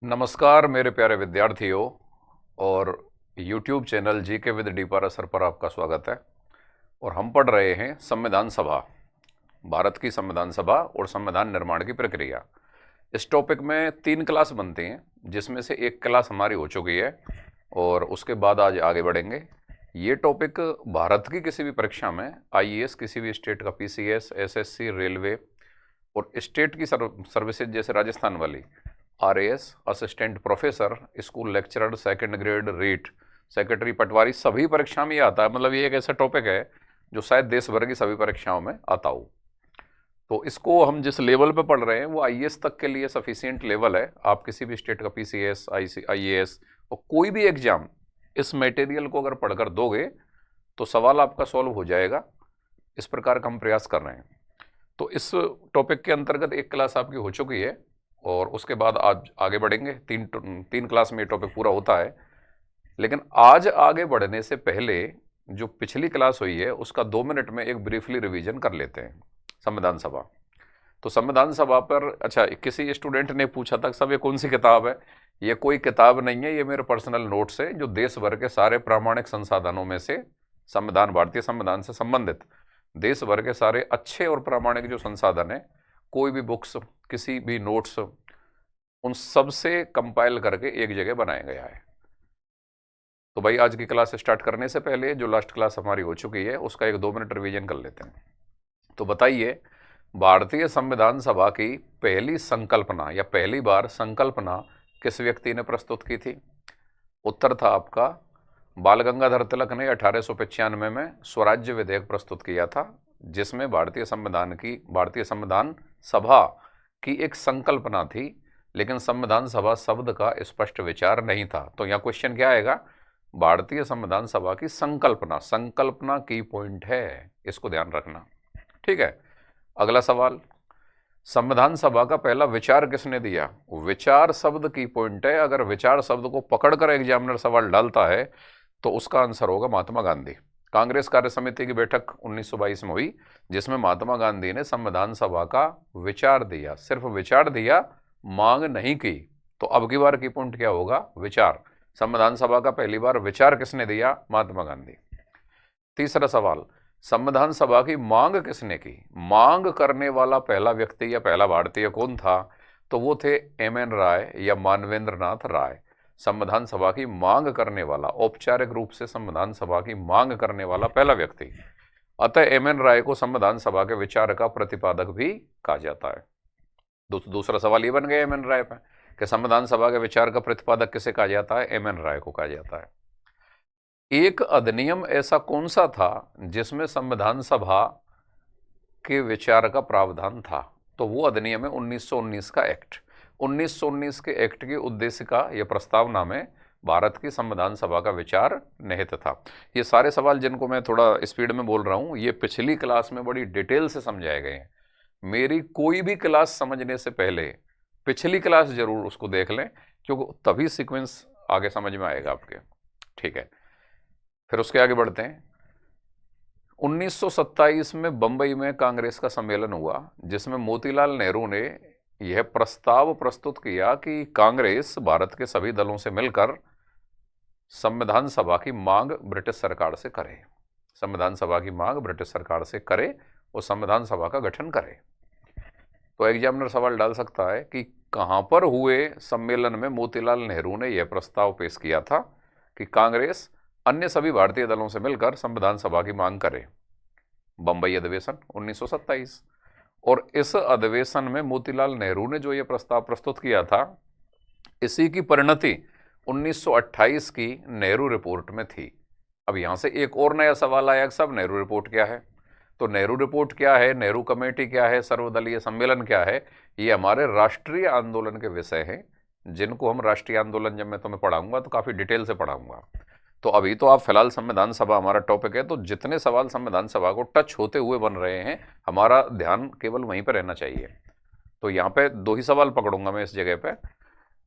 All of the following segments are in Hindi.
नमस्कार मेरे प्यारे विद्यार्थियों और YouTube channel GK with D Parashar पर आपका स्वागत है। और हम पढ़ रहे हैं संविधान सभा, भारत की संविधान सभा और संविधान निर्माण की प्रक्रिया। इस टॉपिक में 3 क्लास बनती हैं, जिसमें से एक क्लास हमारी हो चुकी है और उसके बाद आज आगे बढ़ेंगे। ये टॉपिक भारत की किसी भी परीक्षा में IAS, किसी भी स्टेट का PCS, SSC, रेलवे और स्टेट की सर्विसेज जैसे राजस्थान वाली RAS, assistant professor, school lecturer, second grade, REET, secretary, patwari, सभी परीक्षा में ये आता है। मतलब ये एक ऐसा टॉपिक है जो शायद देश भर की सभी परीक्षाओं में आता हो। तो इसको हम जिस लेवल पे पढ़ रहे हैं वो IAS तक के लिए सफिशिएंट लेवल है। आप किसी भी स्टेट का PCS, IAS और कोई भी एग्जाम इस मटेरियल को अगर पढ़कर दोगे तो सवाल आपका सॉल्व हो जाएगा। इस प्रकार का हम प्रयास कर रहे हैं। तो इस टॉपिक के अंतर्गत एक क्लास आपकी हो चुकी है और उसके बाद आज आगे बढ़ेंगे। तीन क्लास में ये टॉपिक पूरा होता है। लेकिन आज आगे बढ़ने से पहले जो पिछली क्लास हुई है उसका 2 मिनट में एक ब्रीफली रिवीजन कर लेते हैं। संविधान सभा, तो संविधान सभा पर अच्छा, किसी स्टूडेंट ने पूछा था सब ये कौन सी किताब है। ये कोई किताब नहीं है, ये मेरे पर्सनल नोट्स है जो देश भर के सारे प्रामाणिक संसाधनों में से संविधान, भारतीय संविधान से संबंधित देश भर के सारे अच्छे और प्रामाणिक जो संसाधन है, कोई भी बुक्स, किसी भी नोट्स, उन सब से कंपाइल करके एक जगह बनाया गया है। तो भाई आज की क्लास स्टार्ट करने से पहले जो लास्ट क्लास हमारी हो चुकी है उसका एक 2 मिनट रिवीजन कर लेते हैं। तो बताइए, भारतीय संविधान सभा की पहली संकल्पना या पहली बार संकल्पना किस व्यक्ति ने प्रस्तुत की थी? उत्तर था आपका बाल गंगाधर तिलक ने 1895 में स्वराज्य विधेयक प्रस्तुत किया था, जिसमें भारतीय संविधान सभा की एक संकल्पना थी, लेकिन संविधान सभा शब्द का स्पष्ट विचार नहीं था। तो यहाँ क्वेश्चन क्या आएगा? भारतीय संविधान सभा की संकल्पना, संकल्पना की पॉइंट है, इसको ध्यान रखना। ठीक है। अगला सवाल, संविधान सभा का पहला विचार किसने दिया? विचार शब्द की पॉइंट है। अगर विचार शब्द को पकड़कर एग्जामिनर सवाल डालता है तो उसका आंसर होगा महात्मा गांधी। कांग्रेस कार्य समिति की बैठक 1922 में हुई, जिसमें महात्मा गांधी ने संविधान सभा का विचार दिया, सिर्फ विचार दिया, मांग नहीं की। तो अब की बार की पॉइंट क्या होगा? विचार। संविधान सभा का पहली बार विचार किसने दिया? महात्मा गांधी। तीसरा सवाल, संविधान सभा की मांग किसने की? मांग करने वाला पहला व्यक्ति या पहला भारतीय कौन था? तो वो थे MN राय या मानवेंद्र नाथ राय। संविधान सभा की मांग करने वाला, औपचारिक रूप से संविधान सभा की मांग करने वाला पहला व्यक्ति। अतः MN राय को संविधान सभा के विचार का प्रतिपादक भी कहा जाता है। दूसरा सवाल ये बन गया MN राय पे कि संविधान सभा के विचार का प्रतिपादक किसे कहा जाता है? MN राय को कहा जाता है। एक अधिनियम ऐसा कौन सा था जिसमें संविधान सभा के विचार का प्रावधान था? तो वो अधिनियम है 1919 का एक्ट। 1919 के एक्ट के उद्देश्य का यह प्रस्तावना में भारत की संविधान सभा का विचार निहित था। ये सारे सवाल जिनको मैं थोड़ा स्पीड में बोल रहा हूँ, ये पिछली क्लास में बड़ी डिटेल से समझाए गए हैं। मेरी कोई भी क्लास समझने से पहले पिछली क्लास जरूर उसको देख लें, क्योंकि तभी सीक्वेंस आगे समझ में आएगा आपके। ठीक है, फिर उसके आगे बढ़ते हैं। 1927 में बंबई में कांग्रेस का सम्मेलन हुआ, जिसमें मोतीलाल नेहरू ने यह प्रस्ताव प्रस्तुत किया कि कांग्रेस भारत के सभी दलों से मिलकर संविधान सभा की मांग ब्रिटिश सरकार से करे, संविधान सभा की मांग ब्रिटिश सरकार से करे और संविधान सभा का गठन करे। तो एग्जामिनर सवाल डाल सकता है कि कहां पर हुए सम्मेलन में मोतीलाल नेहरू ने यह प्रस्ताव पेश किया था कि कांग्रेस अन्य सभी भारतीय दलों से मिलकर संविधान सभा की मांग करे? बंबई अधिवेशन 1927। और इस अधिवेशन में मोतीलाल नेहरू ने जो यह प्रस्ताव प्रस्तुत किया था, इसी की परिणति 1928 की नेहरू रिपोर्ट में थी। अब यहां से एक और नया सवाल आया, सब नेहरू रिपोर्ट क्या है? तो नेहरू रिपोर्ट क्या है, नेहरू कमेटी क्या है, सर्वदलीय सम्मेलन क्या है? ये हमारे राष्ट्रीय आंदोलन के विषय हैं, जिनको हम राष्ट्रीय आंदोलन जब मैं तुम्हें पढ़ाऊंगा तो काफी डिटेल से पढ़ाऊंगा। तो अभी तो आप फिलहाल संविधान सभा हमारा टॉपिक है, तो जितने सवाल संविधान सभा को टच होते हुए बन रहे हैं, हमारा ध्यान केवल वहीं पर रहना चाहिए। तो यहाँ पे 2 ही सवाल पकड़ूंगा मैं इस जगह पे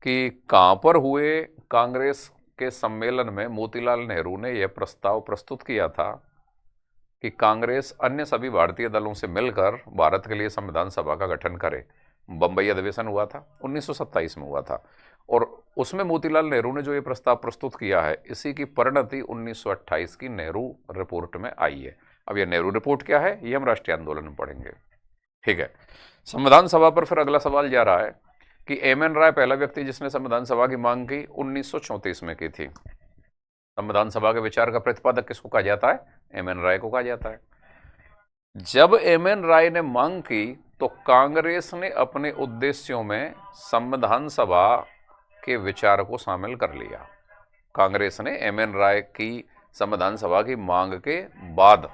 कि कहां पर हुए कांग्रेस के सम्मेलन में मोतीलाल नेहरू ने यह प्रस्ताव प्रस्तुत किया था कि कांग्रेस अन्य सभी भारतीय दलों से मिलकर भारत के लिए संविधान सभा का गठन करे। बंबई अधिवेशन हुआ था, 1927 में हुआ था। और उसमें मोतीलाल नेहरू ने जो ये प्रस्ताव प्रस्तुत किया है, इसी की परिणति 1928 की नेहरू रिपोर्ट में आई है। अब ये नेहरू रिपोर्ट क्या है, ये हम राष्ट्रीय आंदोलन में पढ़ेंगे। ठीक है, संविधान सभा पर फिर अगला सवाल जा रहा है कि एम एन राय पहला व्यक्ति जिसने संविधान सभा की मांग की 1934 में की थी। संविधान सभा के विचार का प्रतिपादक किसको कहा जाता है, एम एन राय को कहा जाता है। जब एम एन राय ने मांग की तो कांग्रेस ने अपने उद्देश्यों में संविधान सभा के विचार को शामिल कर लिया। कांग्रेस ने एम एन राय की संविधान सभा की मांग के बाद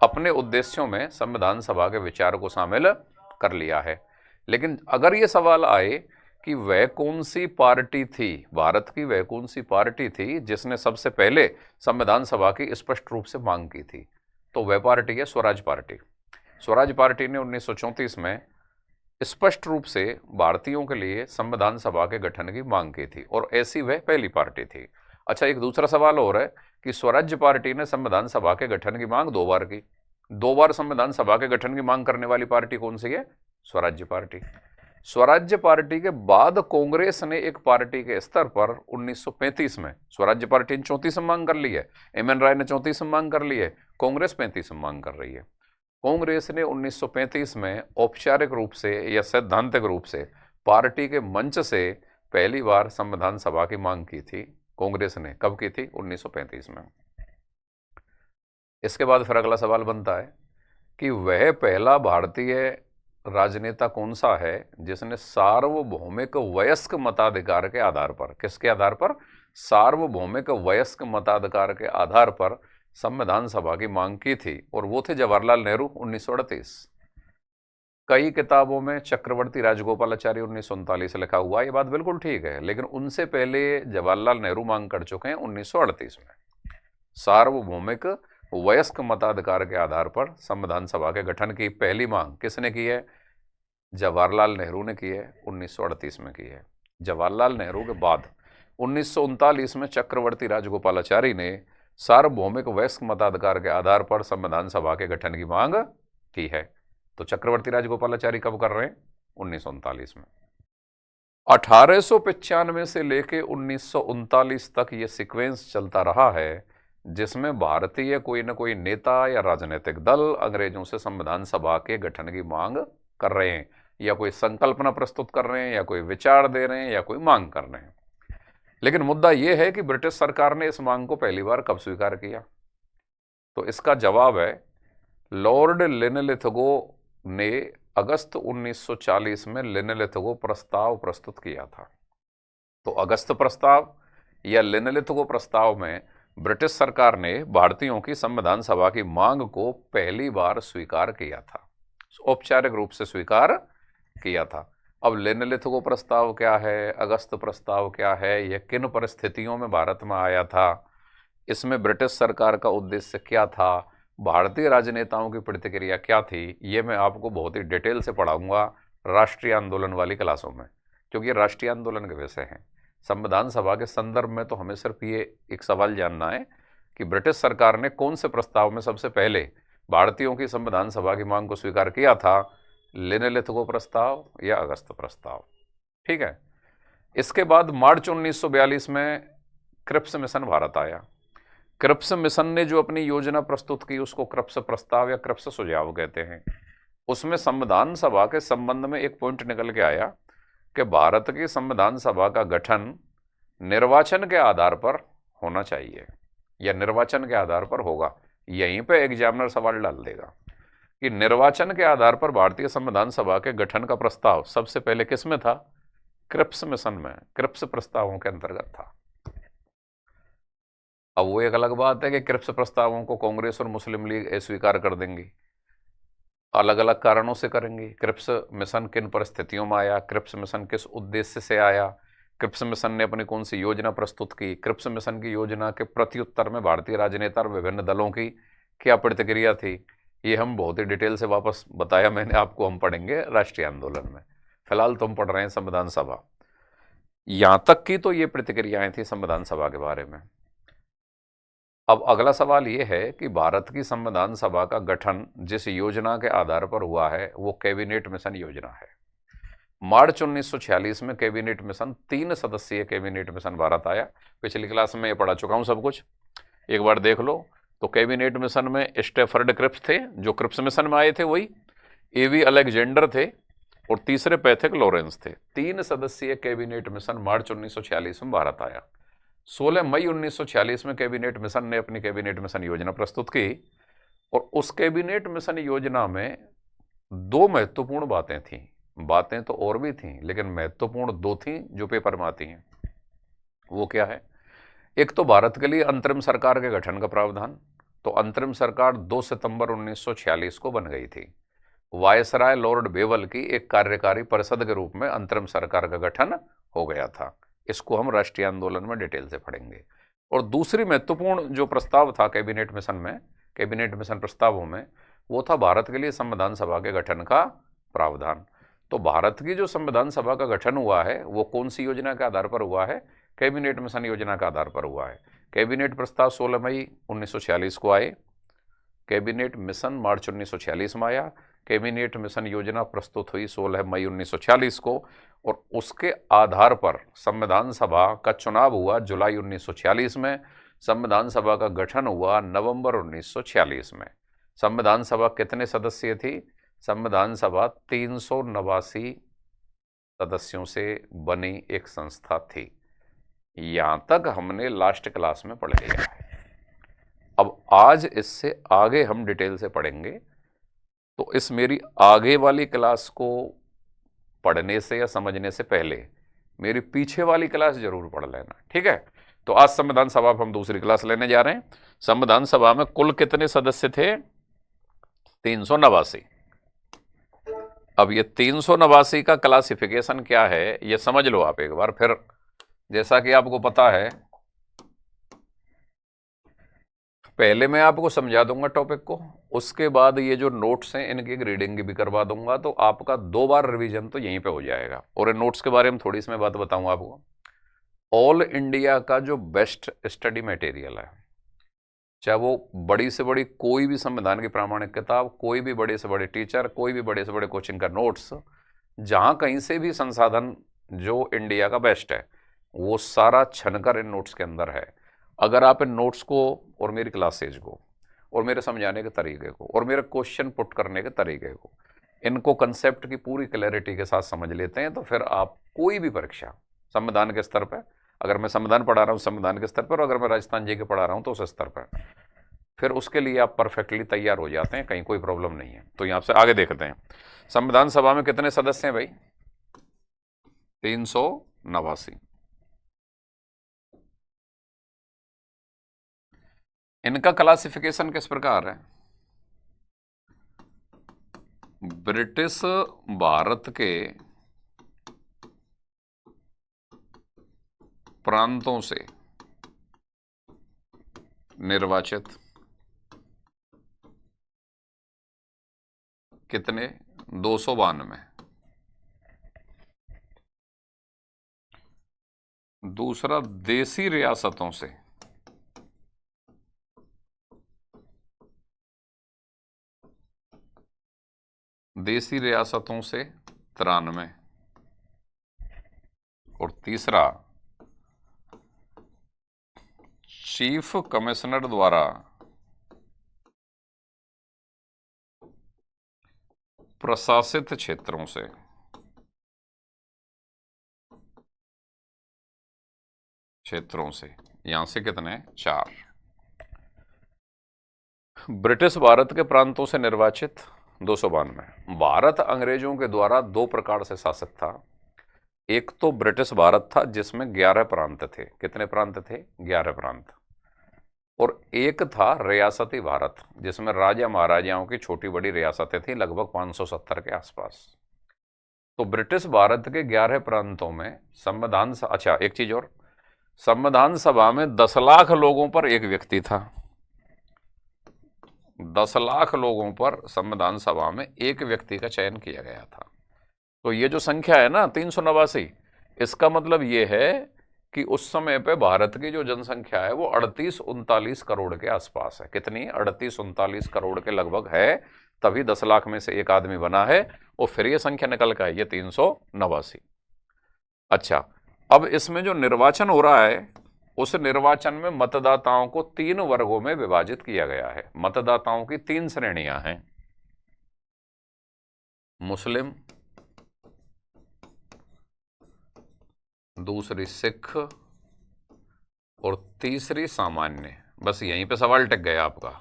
अपने उद्देश्यों में संविधान सभा के विचार को शामिल कर लिया है। लेकिन अगर ये सवाल आए कि वह कौन सी पार्टी थी, भारत की वह कौन सी पार्टी थी जिसने सबसे पहले संविधान सभा की स्पष्ट रूप से मांग की थी, तो वह पार्टी है स्वराज पार्टी। स्वराज पार्टी ने 1934 में स्पष्ट रूप से भारतीयों के लिए संविधान सभा के गठन की मांग की थी और ऐसी वह पहली पार्टी थी। अच्छा, एक दूसरा सवाल और है कि स्वराज्य पार्टी ने संविधान सभा के गठन की मांग 2 बार की। 2 बार संविधान सभा के गठन की मांग करने वाली पार्टी कौन सी है, स्वराज्य पार्टी। स्वराज्य पार्टी के बाद कांग्रेस ने एक पार्टी के स्तर पर 1935 में, स्वराज्य पार्टी ने 34 में मांग कर ली है, एम एन राय ने 34 में मांग कर ली है, कांग्रेस 35 में मांग कर रही है। कांग्रेस ने 1935 में औपचारिक रूप से या सैद्धांतिक रूप से पार्टी के मंच से पहली बार संविधान सभा की मांग की थी। कांग्रेस ने कब की थी, 1935 में। इसके बाद फिर अगला सवाल बनता है कि वह पहला भारतीय राजनेता कौन सा है जिसने सार्वभौमिक वयस्क मताधिकार के आधार पर, किसके आधार पर, सार्वभौमिक वयस्क मताधिकार के आधार पर संविधान सभा की मांग की थी, और वो थे जवाहरलाल नेहरू 1938। कई किताबों में चक्रवर्ती राजगोपालाचारी 1939 लिखा हुआ, ये बात बिल्कुल ठीक है, लेकिन उनसे पहले जवाहरलाल नेहरू मांग कर चुके हैं 1938 में। सार्वभौमिक वयस्क मताधिकार के आधार पर संविधान सभा के गठन की पहली मांग किसने की है, जवाहरलाल नेहरू ने की है, 1938 में की है। जवाहरलाल नेहरू के बाद 1939 में चक्रवर्ती राजगोपालाचारी ने सार्वभौमिक वयस्क मताधिकार के आधार पर संविधान सभा के गठन की मांग की है। तो चक्रवर्ती राजगोपालाचारी कब कर रहे हैं, 1939 में। 1895 से लेके 1939 तक ये सीक्वेंस चलता रहा है जिसमें भारतीय कोई न कोई नेता या राजनीतिक दल अंग्रेजों से संविधान सभा के गठन की मांग कर रहे हैं, या कोई संकल्पना प्रस्तुत कर रहे हैं, या कोई विचार दे रहे हैं, या कोई मांग कर रहे हैं। लेकिन मुद्दा यह है कि ब्रिटिश सरकार ने इस मांग को पहली बार कब स्वीकार किया, तो इसका जवाब है लॉर्ड लिनलिथगो ने अगस्त 1940 में लिनलिथगो प्रस्ताव प्रस्तुत किया था। तो अगस्त प्रस्ताव या लिनलिथगो प्रस्ताव में ब्रिटिश सरकार ने भारतीयों की संविधान सभा की मांग को पहली बार स्वीकार किया था, औपचारिक रूप से स्वीकार किया था। अब लिनलिथगो प्रस्ताव क्या है, अगस्त प्रस्ताव क्या है, यह किन परिस्थितियों में भारत में आया था, इसमें ब्रिटिश सरकार का उद्देश्य क्या था, भारतीय राजनेताओं की प्रतिक्रिया क्या थी, ये मैं आपको बहुत ही डिटेल से पढ़ाऊंगा राष्ट्रीय आंदोलन वाली क्लासों में, क्योंकि ये राष्ट्रीय आंदोलन के विषय हैं। संविधान सभा के संदर्भ में तो हमें सिर्फ ये एक सवाल जानना है कि ब्रिटिश सरकार ने कौन से प्रस्ताव में सबसे पहले भारतीयों की संविधान सभा की मांग को स्वीकार किया था, लिनलिथगो प्रस्ताव या अगस्त प्रस्ताव। ठीक है, इसके बाद मार्च 1942 में क्रिप्स मिशन भारत आया। क्रिप्स मिशन ने जो अपनी योजना प्रस्तुत की उसको क्रिप्स प्रस्ताव या क्रिप्स सुझाव कहते हैं। उसमें संविधान सभा के संबंध में एक पॉइंट निकल के आया कि भारत की संविधान सभा का गठन निर्वाचन के आधार पर होना चाहिए या निर्वाचन के आधार पर होगा। यहीं पे एग्जामिनर सवाल डाल देगा कि निर्वाचन के आधार पर भारतीय संविधान सभा के गठन का प्रस्ताव सबसे पहले किस में था, क्रिप्स मिशन में, क्रिप्स प्रस्तावों के अंतर्गत था। अब वो एक अलग बात है कि क्रिप्स प्रस्तावों को कांग्रेस और मुस्लिम लीग अस्वीकार कर देंगी, अलग अलग कारणों से करेंगी। क्रिप्स मिशन किन परिस्थितियों में आया, क्रिप्स मिशन किस उद्देश्य से आया, क्रिप्स मिशन ने अपनी कौन सी योजना प्रस्तुत की, क्रिप्स मिशन की योजना के प्रत्युत्तर में भारतीय राजनेता और विभिन्न दलों की क्या प्रतिक्रिया थी, ये हम बहुत ही डिटेल से वापस बताया मैंने आपको, हम पढ़ेंगे राष्ट्रीय आंदोलन में। फिलहाल तो हम पढ़ रहे हैं संविधान सभा। यहां तक की तो ये प्रतिक्रियाएं थी संविधान सभा के बारे में। अब अगला सवाल ये है कि भारत की संविधान सभा का गठन जिस योजना के आधार पर हुआ है वो कैबिनेट मिशन योजना है। मार्च 1946 में कैबिनेट मिशन, 3 सदस्यीय कैबिनेट मिशन भारत आया। पिछली क्लास में ये पढ़ा चुका हूं सब कुछ, एक बार देख लो। तो कैबिनेट मिशन में स्टेफर्ड क्रिप्स थे, जो क्रिप्स मिशन में आए थे वही, एवी अलेक्जेंडर थे, और तीसरे पैथिक लॉरेंस थे। 3 सदस्यीय कैबिनेट मिशन मार्च 1946 में भारत आया। 16 मई 1946 में कैबिनेट मिशन ने अपनी कैबिनेट मिशन योजना प्रस्तुत की, और उस कैबिनेट मिशन योजना में 2 महत्वपूर्ण बातें थीं। बातें तो और भी थीं, लेकिन महत्वपूर्ण 2 थीं जो पेपर में आती हैं। वो क्या है? एक तो भारत के लिए अंतरिम सरकार के गठन का प्रावधान। तो अंतरिम सरकार 2 सितंबर 1946 को बन गई थी। वायसराय लॉर्ड बेवल की एक कार्यकारी परिषद के रूप में अंतरिम सरकार का गठन हो गया था। इसको हम राष्ट्रीय आंदोलन में डिटेल से पढ़ेंगे। और दूसरी महत्वपूर्ण जो प्रस्ताव था कैबिनेट मिशन में, कैबिनेट मिशन प्रस्तावों में, वो था भारत के लिए संविधान सभा के गठन का प्रावधान। तो भारत की जो संविधान सभा का गठन हुआ है वो कौन सी योजना के आधार पर हुआ है? कैबिनेट मिशन योजना के आधार पर हुआ है। कैबिनेट प्रस्ताव 16 मई 1946 को आए, कैबिनेट मिशन मार्च 1946 में आया, कैबिनेट मिशन योजना प्रस्तुत हुई 16 मई 1946 को, और उसके आधार पर संविधान सभा का चुनाव हुआ जुलाई 1946 में। संविधान सभा का गठन हुआ नवंबर 1946 में। संविधान सभा कितने सदस्य थी? संविधान सभा 389 सदस्यों से बनी एक संस्था थी। यहां तक हमने लास्ट क्लास में पढ़ लिया है। अब आज इससे आगे हम डिटेल से पढ़ेंगे, तो इस मेरी आगे वाली क्लास को पढ़ने से या समझने से पहले मेरी पीछे वाली क्लास जरूर पढ़ लेना, ठीक है? तो आज संविधान सभा पर हम दूसरी क्लास लेने जा रहे हैं। संविधान सभा में कुल कितने सदस्य थे? 389। अब ये 389 का क्लासिफिकेशन क्या है ये समझ लो आप एक बार फिर। जैसा कि आपको पता है, पहले मैं आपको समझा दूंगा टॉपिक को, उसके बाद ये जो नोट्स हैं इनकी एक रीडिंग भी करवा दूंगा, तो आपका 2 बार रिवीजन तो यहीं पे हो जाएगा। और इन नोट्स के बारे में थोड़ी सी मैं बात बताऊंगा आपको। ऑल इंडिया का जो बेस्ट स्टडी मटेरियल है, चाहे वो बड़ी से बड़ी कोई भी संविधान की प्रामाणिक किताब, कोई भी बड़े से बड़े टीचर, कोई भी बड़े से बड़े कोचिंग का नोट्स, जहाँ कहीं से भी संसाधन जो इंडिया का बेस्ट है वो सारा छनकर इन नोट्स के अंदर है। अगर आप इन नोट्स को और मेरी क्लासेज को और मेरे समझाने के तरीके को और मेरे क्वेश्चन पुट करने के तरीके को, इनको कंसेप्ट की पूरी क्लैरिटी के साथ समझ लेते हैं, तो फिर आप कोई भी परीक्षा संविधान के स्तर पर, अगर मैं संविधान पढ़ा रहा हूँ संविधान के स्तर पर, और अगर मैं राजस्थान जी के पढ़ा रहा हूँ तो उस स्तर पर, फिर उसके लिए आप परफेक्टली तैयार हो जाते हैं, कहीं कोई प्रॉब्लम नहीं है। तो यहाँ से आगे देखते हैं। संविधान सभा में कितने सदस्य हैं भाई? 389। इनका क्लासिफिकेशन किस प्रकार है? ब्रिटिश भारत के प्रांतों से निर्वाचित कितने? 292। दूसरा, देसी रियासतों से देसी रियासतों से 93। और तीसरा, चीफ कमिश्नर द्वारा प्रशासित क्षेत्रों से यहां से कितने? 4। ब्रिटिश भारत के प्रांतों से निर्वाचित 292। भारत अंग्रेजों के द्वारा 2 प्रकार से शासित था। एक तो ब्रिटिश भारत था जिसमें 11 प्रांत थे। कितने प्रांत थे? 11 प्रांत। और एक था रियासती भारत जिसमें राजा महाराजाओं की छोटी बड़ी रियासतें थी, लगभग 570 के आसपास। तो ब्रिटिश भारत के 11 प्रांतों में संविधान, अच्छा एक चीज और, संविधान सभा में 10 लाख लोगों पर एक व्यक्ति था। 10 लाख लोगों पर संविधान सभा में एक व्यक्ति का चयन किया गया था। तो ये जो संख्या है ना 389, इसका मतलब ये है कि उस समय पे भारत की जो जनसंख्या है वो 38-39 करोड़ के आसपास है। कितनी? 38-39 करोड़ के लगभग है। तभी 10 लाख में से एक आदमी बना है और फिर ये संख्या निकल के आई है 389। अच्छा, अब इसमें जो निर्वाचन हो रहा है उस निर्वाचन में मतदाताओं को 3 वर्गों में विभाजित किया गया है। मतदाताओं की 3 श्रेणियां हैं, मुस्लिम, दूसरी सिख और तीसरी सामान्य। बस यहीं पे सवाल टिक गया आपका।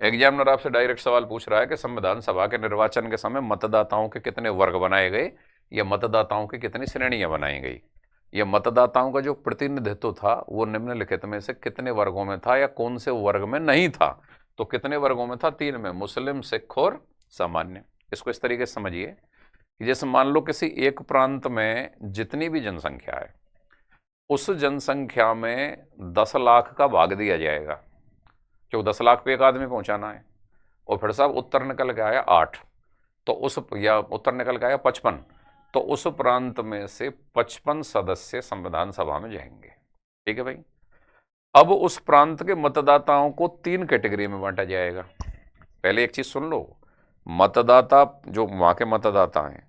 एग्जामिनर आपसे डायरेक्ट सवाल पूछ रहा है कि संविधान सभा के निर्वाचन के समय मतदाताओं के कितने वर्ग बनाए गए या मतदाताओं की कितनी श्रेणियां बनाई गई, या मतदाताओं का जो प्रतिनिधित्व था वो निम्नलिखित में से कितने वर्गों में था या कौन से वर्ग में नहीं था। तो कितने वर्गों में था? 3 में, मुस्लिम, सिख और सामान्य। इसको इस तरीके से समझिए कि जैसे मान लो किसी एक प्रांत में जितनी भी जनसंख्या है उस जनसंख्या में 10 लाख का भाग दिया जाएगा, क्योंकि 10 लाख पे एक आदमी पहुंचाना है। और फिर साहब उत्तर निकल के आया 8, तो उस, या उत्तर निकल के आया 55, तो उस प्रांत में से 55 सदस्य संविधान सभा में जाएंगे। ठीक है भाई। अब उस प्रांत के मतदाताओं को 3 कैटेगरी में बांटा जाएगा। पहले एक चीज सुन लो, मतदाता जो वहां के मतदाता हैं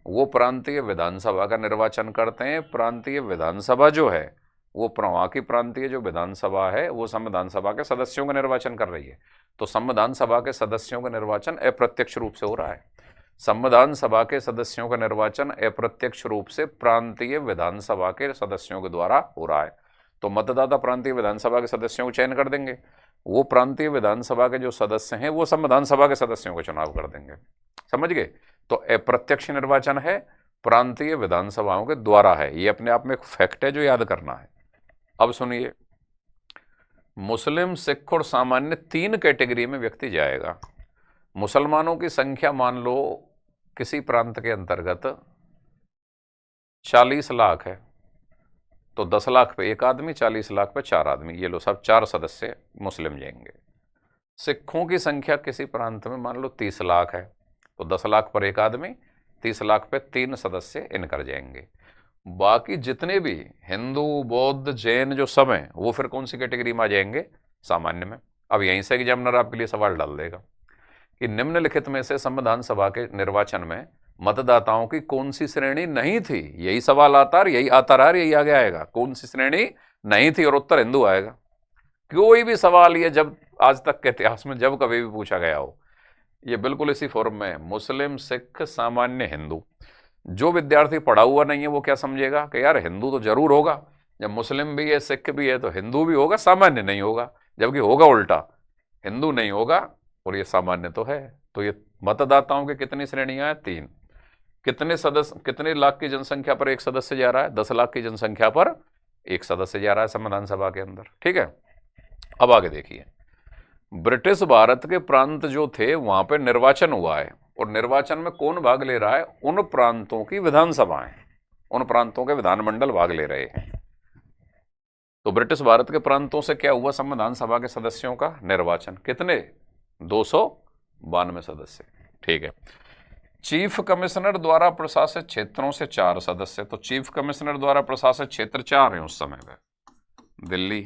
वो प्रांतीय विधानसभा का निर्वाचन करते हैं। प्रांतीय विधानसभा जो है वो वहां की प्रांतीय जो विधानसभा है वो संविधान सभा के सदस्यों का निर्वाचन कर रही है। तो संविधान सभा के सदस्यों का निर्वाचन अप्रत्यक्ष रूप से हो रहा है। संविधान सभा के सदस्यों का निर्वाचन अप्रत्यक्ष रूप से प्रांतीय विधानसभा के सदस्यों के द्वारा हो रहा है। तो मतदाता प्रांतीय विधानसभा के सदस्यों को चयन कर देंगे, वो प्रांतीय विधानसभा के जो सदस्य हैं वो संविधान सभा के सदस्यों का चुनाव कर देंगे। समझ गए? तो अप्रत्यक्ष निर्वाचन है, प्रांतीय विधानसभाओं के द्वारा है। ये अपने आप में एक फैक्ट है जो याद करना है। अब सुनिए, मुस्लिम, सिख और सामान्य 3 कैटेगरी में व्यक्ति जाएगा। मुसलमानों की संख्या मान लो किसी प्रांत के अंतर्गत 40 लाख है, तो 10 लाख पे एक आदमी, 40 लाख पे 4 आदमी, ये लो सब 4 सदस्य मुस्लिम जाएंगे। सिखों की संख्या किसी प्रांत में मान लो 30 लाख है, तो 10 लाख पर एक आदमी, 30 लाख पे 3 सदस्य इनकर जाएंगे। बाकी जितने भी हिंदू, बौद्ध, जैन जो सब हैं वो फिर कौन सी कैटेगरी में आ जाएंगे? सामान्य में। अब यहीं से एग्जामिनर आपके लिए सवाल डाल देगा कि निम्नलिखित में से संविधान सभा के निर्वाचन में मतदाताओं की कौन सी श्रेणी नहीं थी। यही सवाल आता है, यही आता रहा, यही आगे आएगा, कौन सी श्रेणी नहीं थी, और उत्तर हिंदू आएगा। कोई भी सवाल ये जब आज तक के इतिहास में जब कभी भी पूछा गया हो ये बिल्कुल इसी फॉर्म में है, मुस्लिम, सिख, सामान्य, हिंदू। जो विद्यार्थी पढ़ा हुआ नहीं है वो क्या समझेगा कि यार हिंदू तो जरूर होगा, जब मुस्लिम भी है, सिख भी है, तो हिंदू भी होगा, सामान्य नहीं होगा। जबकि होगा उल्टा, हिंदू नहीं होगा और ये सामान्य तो है। तो ये मतदाताओं की कितनी श्रेणियां हैं? 3। कितने सदस्य, कितने लाख की जनसंख्या पर एक सदस्य जा रहा है? 10 लाख की जनसंख्या पर एक सदस्य जा रहा है संविधान सभा के अंदर। ठीक है, अब आगे देखिए, ब्रिटिश भारत के प्रांत जो थे वहां पे निर्वाचन हुआ है, और निर्वाचन में कौन भाग ले रहा है? उन प्रांतों की विधानसभाएं, उन प्रांतों के विधानमंडल भाग ले रहे हैं। तो ब्रिटिश भारत के प्रांतों से क्या हुआ? संविधान सभा के सदस्यों का निर्वाचन। कितने? 292 सदस्य। ठीक है। चीफ कमिश्नर द्वारा प्रशासित क्षेत्रों से 4 सदस्य। तो चीफ कमिश्नर द्वारा प्रशासित क्षेत्र 4 हैं उस समय में। दिल्ली,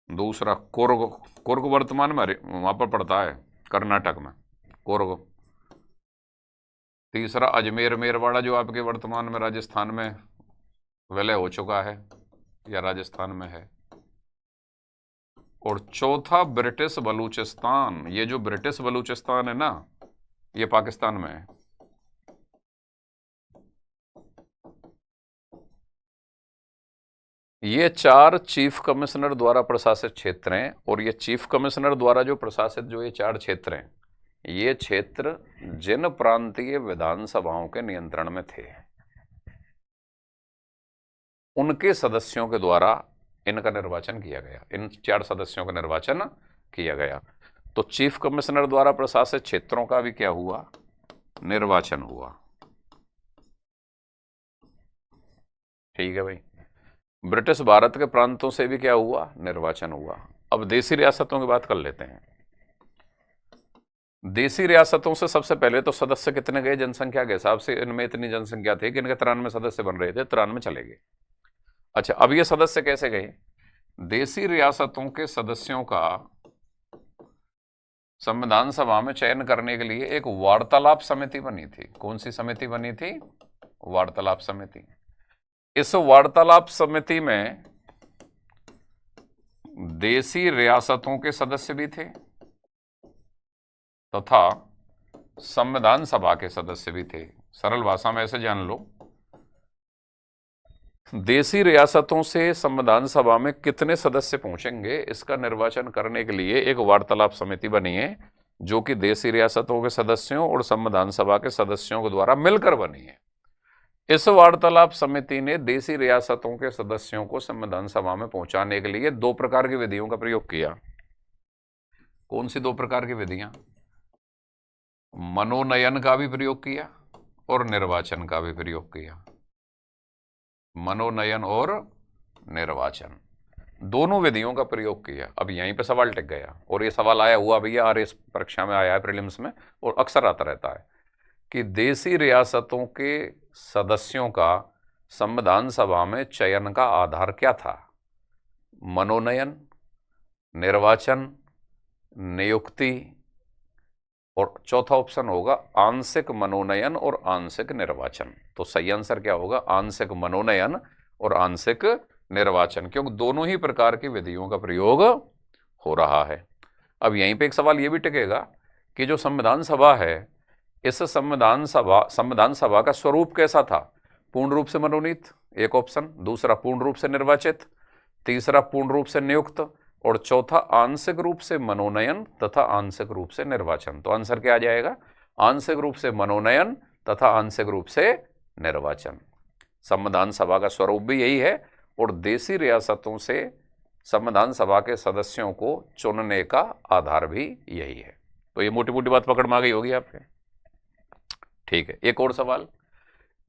दूसरा कुर्ग, कुर्ग वर्तमान में वहां पर पड़ता है कर्नाटक में, कुर्ग। तीसरा अजमेर, मेरवाड़ा जो आपके वर्तमान में राजस्थान में विलय हो चुका है या राजस्थान में है। और चौथा ब्रिटिश बलूचिस्तान। ये जो ब्रिटिश बलूचिस्तान है ना, ये पाकिस्तान में है। ये 4 चीफ कमिश्नर द्वारा प्रशासित क्षेत्र हैं, और ये चीफ कमिश्नर द्वारा जो प्रशासित जो ये 4 क्षेत्र हैं, ये क्षेत्र जिन प्रांतीय विधानसभाओं के नियंत्रण में थे उनके सदस्यों के द्वारा इनका निर्वाचन किया गया। इन 4 सदस्यों का निर्वाचन किया गया। तो चीफ कमिश्नर द्वारा प्रशासित क्षेत्रों का भी क्या हुआ? निर्वाचन हुआ। ठीक है भाई। ब्रिटिश भारत के प्रांतों से भी क्या हुआ? निर्वाचन हुआ। अब देशी रियासतों की बात कर लेते हैं। देसी रियासतों से सबसे पहले तो सदस्य कितने गए जनसंख्या के हिसाब से? इनमें इतनी जनसंख्या थी कि इनके 93 सदस्य बन रहे थे, 93 चले गए। अच्छा, अब ये सदस्य कैसे गए? देसी रियासतों के सदस्यों का संविधान सभा में चयन करने के लिए एक वार्तालाप समिति बनी थी। कौन सी समिति बनी थी? वार्तालाप समिति। इस वार्तालाप समिति में देसी रियासतों के सदस्य भी थे तथा संविधान सभा के सदस्य भी थे। सरल भाषा में ऐसे जान लो, देसी रियासतों से संविधान सभा में कितने सदस्य पहुंचेंगे इसका निर्वाचन करने के लिए एक वार्तालाप समिति बनी है, जो कि देसी रियासतों के सदस्यों और संविधान सभा के सदस्यों के द्वारा मिलकर बनी है। इस वार्तालाप समिति ने देसी रियासतों के सदस्यों को संविधान सभा में पहुंचाने के लिए 2 प्रकार की विधियों का प्रयोग किया। कौन सी 2 प्रकार की विधियां? मनोनयन का भी प्रयोग किया और निर्वाचन का भी प्रयोग किया। मनोनयन और निर्वाचन, दोनों विधियों का प्रयोग किया। अब यहीं पे सवाल टिक गया, और ये सवाल आया हुआ भैया आरएस परीक्षा में आया है, प्रीलिम्स में, और अक्सर आता रहता है कि देसी रियासतों के सदस्यों का संविधान सभा में चयन का आधार क्या था? मनोनयन, निर्वाचन, नियुक्ति, और चौथा ऑप्शन होगा आंशिक मनोनयन और आंशिक निर्वाचन। तो सही आंसर क्या होगा? आंशिक मनोनयन और आंशिक निर्वाचन, क्योंकि दोनों ही प्रकार की विधियों का प्रयोग हो रहा है। अब यहीं पे एक सवाल ये भी टिकेगा कि जो संविधान सभा है, इस संविधान सभा का स्वरूप कैसा था? पूर्ण रूप से मनोनीत, एक ऑप्शन, दूसरा पूर्ण रूप से निर्वाचित, तीसरा पूर्ण रूप से नियुक्त, और चौथा आंशिक रूप से मनोनयन तथा आंशिक रूप से निर्वाचन। तो आंसर क्या आ जाएगा? आंशिक रूप से मनोनयन तथा आंशिक रूप से निर्वाचन। संविधान सभा का स्वरूप भी यही है, और देसी रियासतों से संविधान सभा के सदस्यों को चुनने का आधार भी यही है। तो ये मोटी मोटी बात पकड़ में आ गई होगी आपके। ठीक है, एक और सवाल,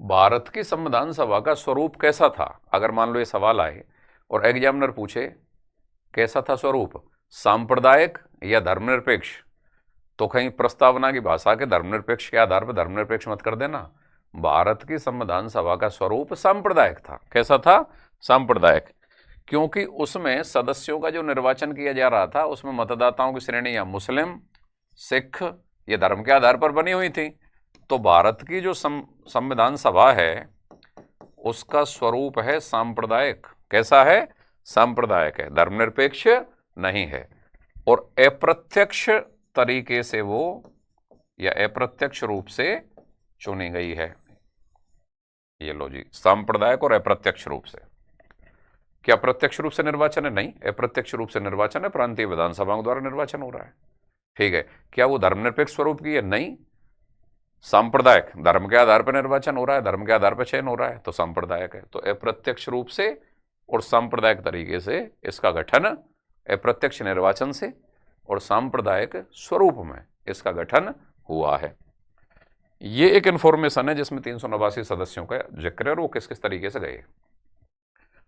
भारत की संविधान सभा का स्वरूप कैसा था? अगर मान लो ये सवाल आए और एग्जामिनर पूछे कैसा था स्वरूप, सांप्रदायिक या धर्मनिरपेक्ष, तो कहीं प्रस्तावना की भाषा के धर्मनिरपेक्ष के आधार पर धर्मनिरपेक्ष मत कर देना। भारत की संविधान सभा का स्वरूप सांप्रदायिक था। कैसा था? सांप्रदायिक, क्योंकि उसमें सदस्यों का जो निर्वाचन किया जा रहा था, उसमें मतदाताओं की श्रेणियां मुस्लिम, सिख, ये धर्म के आधार पर बनी हुई थी। तो भारत की जो संविधान सभा है, उसका स्वरूप है सांप्रदायिक। कैसा है? सांप्रदायिक है, धर्मनिरपेक्ष नहीं है, और अप्रत्यक्ष तरीके से वो, या अप्रत्यक्ष रूप से चुनी गई है। ये लो जी, सांप्रदायिक और अप्रत्यक्ष रूप से। क्या प्रत्यक्ष रूप से निर्वाचन है? नहीं, अप्रत्यक्ष रूप से निर्वाचन है, प्रांतीय विधानसभाओं द्वारा निर्वाचन हो रहा है। ठीक है, क्या वो धर्मनिरपेक्ष स्वरूप की है? नहीं, सांप्रदायिक, धर्म के आधार पर निर्वाचन हो रहा है, धर्म के आधार पर चयन हो रहा है, तो सांप्रदायिक है। तो अप्रत्यक्ष रूप से और सांप्रदायिक तरीके से इसका गठन, अप्रत्यक्ष निर्वाचन से और सांप्रदायिक स्वरूप में इसका गठन हुआ है। ये एक इंफॉर्मेशन है जिसमें 389 सदस्यों का जिक्र है, और वो किस किस तरीके से गए।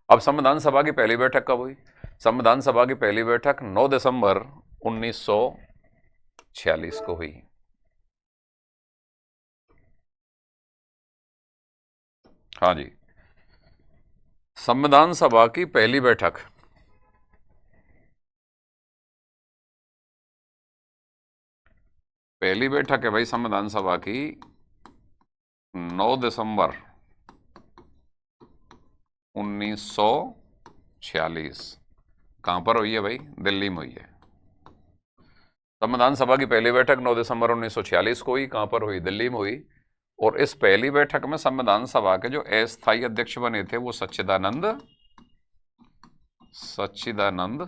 अब संविधान सभा की पहली बैठक कब हुई? संविधान सभा की पहली बैठक 9 दिसंबर 1946 को हुई। हाँ जी, संविधान सभा की पहली बैठक है भाई संविधान सभा की 9 दिसंबर 1946। कहां पर हुई है भाई? दिल्ली में हुई है। संविधान सभा की पहली बैठक 9 दिसंबर 1946 को हुई। कहां पर हुई? दिल्ली में हुई। और इस पहली बैठक में संविधान सभा के जो अस्थायी अध्यक्ष बने थे वो सच्चिदानंद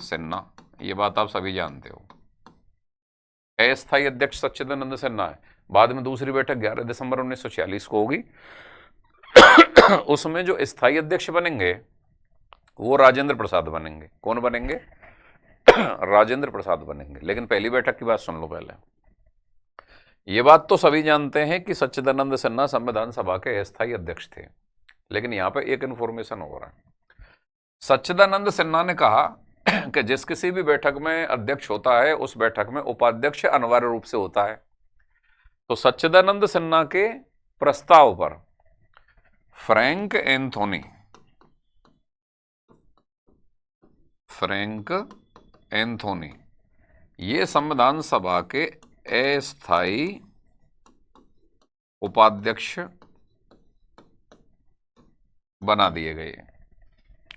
सिन्हा। ये बात आप सभी जानते हो। अस्थायी अध्यक्ष सच्चिदानंद सिन्हा है। बाद में दूसरी बैठक 11 दिसंबर 1946 को होगी। उसमें जो स्थायी अध्यक्ष बनेंगे वो राजेंद्र प्रसाद बनेंगे। कौन बनेंगे? राजेंद्र प्रसाद बनेंगे। लेकिन पहली बैठक की बात सुन लो पहले। ये बात तो सभी जानते हैं कि सच्चिदानंद सिन्हा संविधान सभा के अस्थायी अध्यक्ष थे, लेकिन यहां पे एक इंफॉर्मेशन हो रहा है। सच्चिदानंद सिन्हा ने कहा कि जिस किसी भी बैठक में अध्यक्ष होता है उस बैठक में उपाध्यक्ष अनिवार्य रूप से होता है। तो सच्चिदानंद सिन्हा के प्रस्ताव पर फ्रैंक एंथोनी ये संविधान सभा के अस्थायी उपाध्यक्ष बना दिए गए,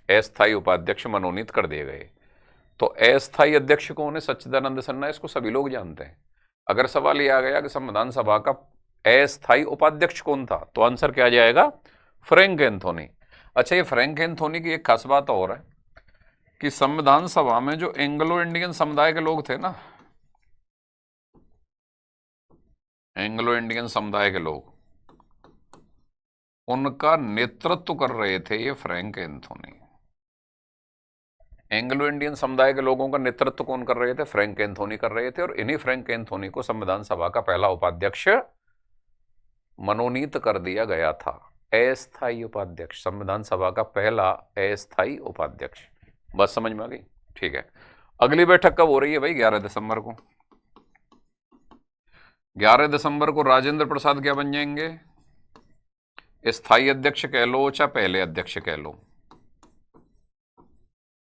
अस्थायी उपाध्यक्ष मनोनीत कर दिए गए। तो अस्थायी अध्यक्ष कौन है? सच्चिदानंद सिन्हा। इसको सभी लोग जानते हैं। अगर सवाल यह आ गया कि संविधान सभा का अस्थायी उपाध्यक्ष कौन था, तो आंसर क्या आ जाएगा? Frank Anthony. अच्छा, ये फ्रैंक एंथोनी की एक खास बात और है कि संविधान सभा में जो एंग्लो इंडियन समुदाय के लोग थे ना, एंग्लो इंडियन समुदाय के लोग, उनका नेतृत्व कर रहे थे ये फ्रैंक एंथोनी। एंग्लो इंडियन समुदाय के लोगों का नेतृत्व कौन कर रहे थे? फ्रैंक एंथोनी कर रहे थे। और इन्हीं फ्रैंक एंथोनी को संविधान सभा का पहला उपाध्यक्ष मनोनीत कर दिया गया था। अस्थायी उपाध्यक्ष, संविधान सभा का पहला अस्थायी उपाध्यक्ष। बस समझ में आ गई? ठीक है। अगली बैठक कब हो रही है भाई? 11 दिसंबर को। 11 दिसंबर को राजेंद्र प्रसाद क्या बन जाएंगे? स्थायी अध्यक्ष कह लो चाहे पहले अध्यक्ष कह लो,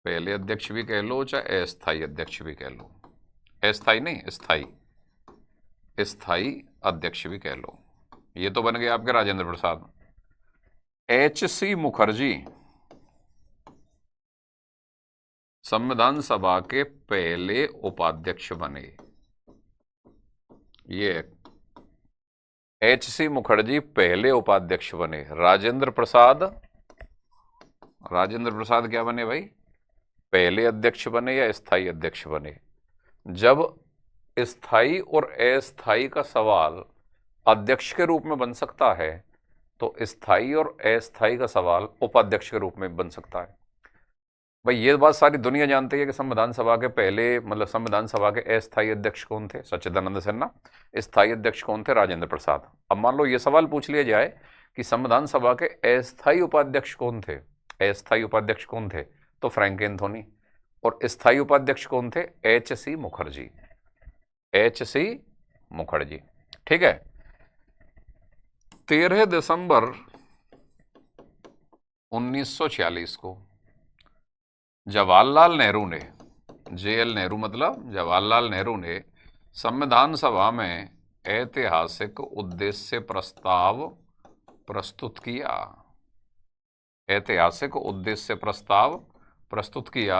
पहले अध्यक्ष भी कह लो चाहे अस्थायी अध्यक्ष भी कह लो, अस्थायी नहीं स्थायी, स्थायी अध्यक्ष भी कह लो। ये तो बन गए आपके राजेंद्र प्रसाद। H.C. मुखर्जी संविधान सभा के पहले उपाध्यक्ष बने। ये H.C. मुखर्जी पहले उपाध्यक्ष बने। राजेंद्र प्रसाद क्या बने भाई? पहले अध्यक्ष बने या स्थायी अध्यक्ष बने? जब स्थायी और अस्थायी का सवाल अध्यक्ष के रूप में बन सकता है, तो स्थायी और अस्थायी का सवाल उपाध्यक्ष के रूप में बन सकता है। भाई ये बात सारी दुनिया जानती है कि संविधान सभा के पहले, मतलब संविधान सभा के अस्थायी अध्यक्ष कौन थे? सच्चिदानंद सिन्हा। स्थायी अध्यक्ष कौन थे? राजेंद्र प्रसाद। अब मान लो ये सवाल पूछ लिया जाए कि संविधान सभा के अस्थायी उपाध्यक्ष कौन थे? अस्थायी उपाध्यक्ष कौन थे? तो फ्रैंक एंथोनी। और स्थायी उपाध्यक्ष कौन थे? H.C. मुखर्जी। H.C. मुखर्जी। ठीक है। 13 दिसंबर 1946 को जवाहरलाल नेहरू ने, JL नेहरू मतलब जवाहरलाल नेहरू ने, संविधान सभा में ऐतिहासिक उद्देश्य प्रस्ताव प्रस्तुत किया। ऐतिहासिक उद्देश्य प्रस्ताव प्रस्तुत किया,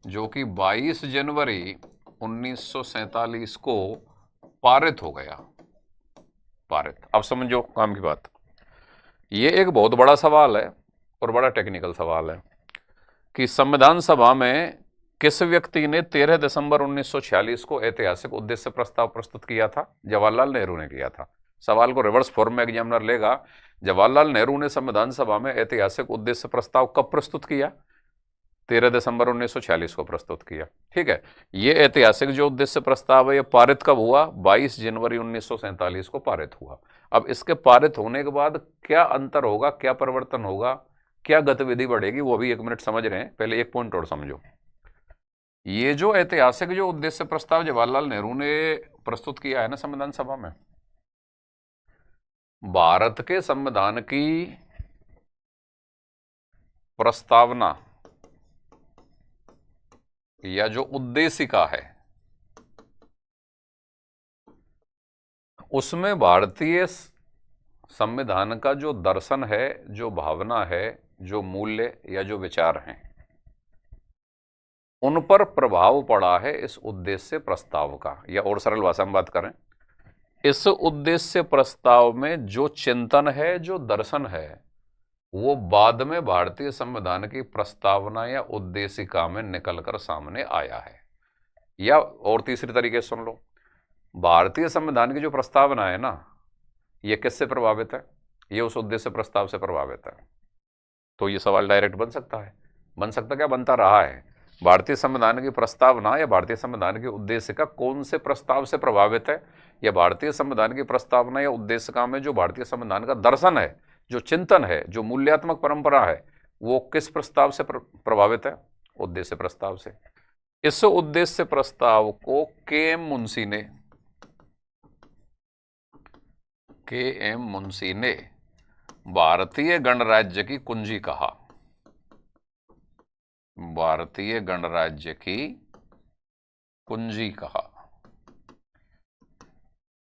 जो कि 22 जनवरी 1947 को पारित हो गया। पारित। अब समझो काम की बात। ये एक बहुत बड़ा सवाल है और बड़ा टेक्निकल सवाल है कि संविधान सभा में किस व्यक्ति ने 13 दिसंबर 1946 को ऐतिहासिक उद्देश्य प्रस्ताव प्रस्तुत किया था? जवाहरलाल नेहरू ने किया था। सवाल को रिवर्स फॉर्म में एग्जामिनर लेगा। जवाहरलाल नेहरू ने संविधान सभा में ऐतिहासिक उद्देश्य प्रस्ताव कब प्रस्तुत किया? 13 दिसंबर 1946 को प्रस्तुत किया। ठीक है। ये ऐतिहासिक जो उद्देश्य प्रस्ताव है, ये पारित कब हुआ? 22 जनवरी 1947 को पारित हुआ। अब इसके पारित होने के बाद क्या अंतर होगा, क्या परिवर्तन होगा, क्या गतिविधि बढ़ेगी, वो भी 1 मिनट समझ रहे हैं। पहले एक पॉइंट और समझो। ये जो ऐतिहासिक जो उद्देश्य प्रस्ताव जवाहरलाल नेहरू ने प्रस्तुत किया है ना संविधान सभा में, भारत के संविधान की प्रस्तावना या जो उद्देशिका है, उसमें भारतीय संविधान का जो दर्शन है, जो भावना है, जो मूल्य या जो विचार हैं, उन पर प्रभाव पड़ा है इस उद्देश्य प्रस्ताव का। या और सरल भाषा में बात करें, इस उद्देश्य प्रस्ताव में जो चिंतन है, जो दर्शन है, वो बाद में भारतीय संविधान की प्रस्तावना या उद्देशिका में निकलकर सामने आया है। या और तीसरी तरीके से सुन लो, भारतीय संविधान की जो प्रस्तावना है ना, ये किससे प्रभावित है? ये उस उद्देश्य प्रस्ताव से प्रभावित है। तो ये सवाल डायरेक्ट बन सकता है। बन सकता क्या? बनता रहा है। भारतीय संविधान की प्रस्तावना या भारतीय संविधान की उद्देशिका कौन से प्रस्ताव से प्रभावित है? या भारतीय संविधान की प्रस्तावना या उद्देशिका में जो भारतीय संविधान का दर्शन है, जो चिंतन है, जो मूल्यात्मक परंपरा है, वो किस प्रस्ताव से प्रभावित है? उद्देश्य प्रस्ताव से। इस उद्देश्य प्रस्ताव को के एम मुंशी ने के एम मुंशी ने भारतीय गणराज्य की कुंजी कहा। भारतीय गणराज्य की कुंजी कहा।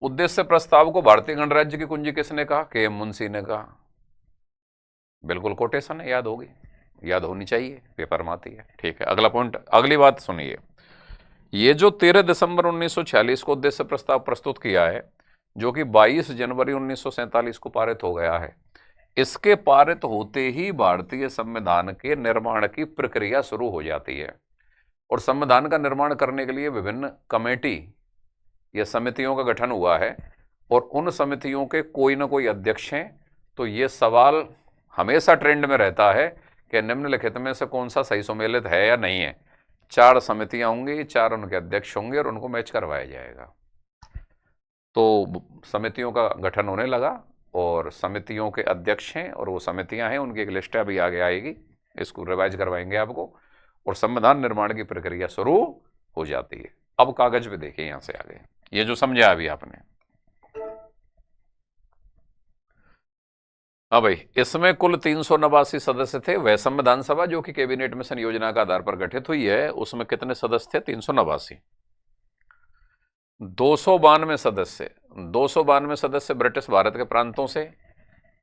उद्देश्य प्रस्ताव को भारतीय गणराज्य की कुंजी किसने कहा? के एम मुंशी ने कहा। बिल्कुल कोटेशन है, याद होगी, याद होनी चाहिए, पेपर में आती है। ठीक है, अगला पॉइंट, अगली बात सुनिए। ये जो 13 दिसंबर 1946 को उद्देश्य प्रस्ताव प्रस्तुत किया है, जो कि 22 जनवरी 1947 को पारित हो गया है, इसके पारित होते ही भारतीय संविधान के निर्माण की प्रक्रिया शुरू हो जाती है। और संविधान का निर्माण करने के लिए विभिन्न कमेटी या समितियों का गठन हुआ है, और उन समितियों के कोई ना कोई अध्यक्ष हैं। तो ये सवाल हमेशा ट्रेंड में रहता है कि निम्नलिखित में से कौन सा सही सुमेलित है या नहीं है। 4 समितियां होंगी, 4 उनके अध्यक्ष होंगे और उनको मैच करवाया जाएगा। तो समितियों का गठन होने लगा और समितियों के अध्यक्ष हैं और वो समितियां हैं, उनकी एक लिस्ट अभी आगे आएगी, इसको रिवाइज करवाएंगे आपको, और संविधान निर्माण की प्रक्रिया शुरू हो जाती है। अब कागज पे देखिए, यहां से आगे ये जो समझा अभी आपने। हाँ भाई, इसमें कुल 389 सदस्य थे। वह संविधान सभा जो कि कैबिनेट मिशन योजना का आधार पर गठित हुई है, उसमें कितने सदस्य थे? 389। 292 सदस्य, 292 सदस्य ब्रिटिश भारत के प्रांतों से,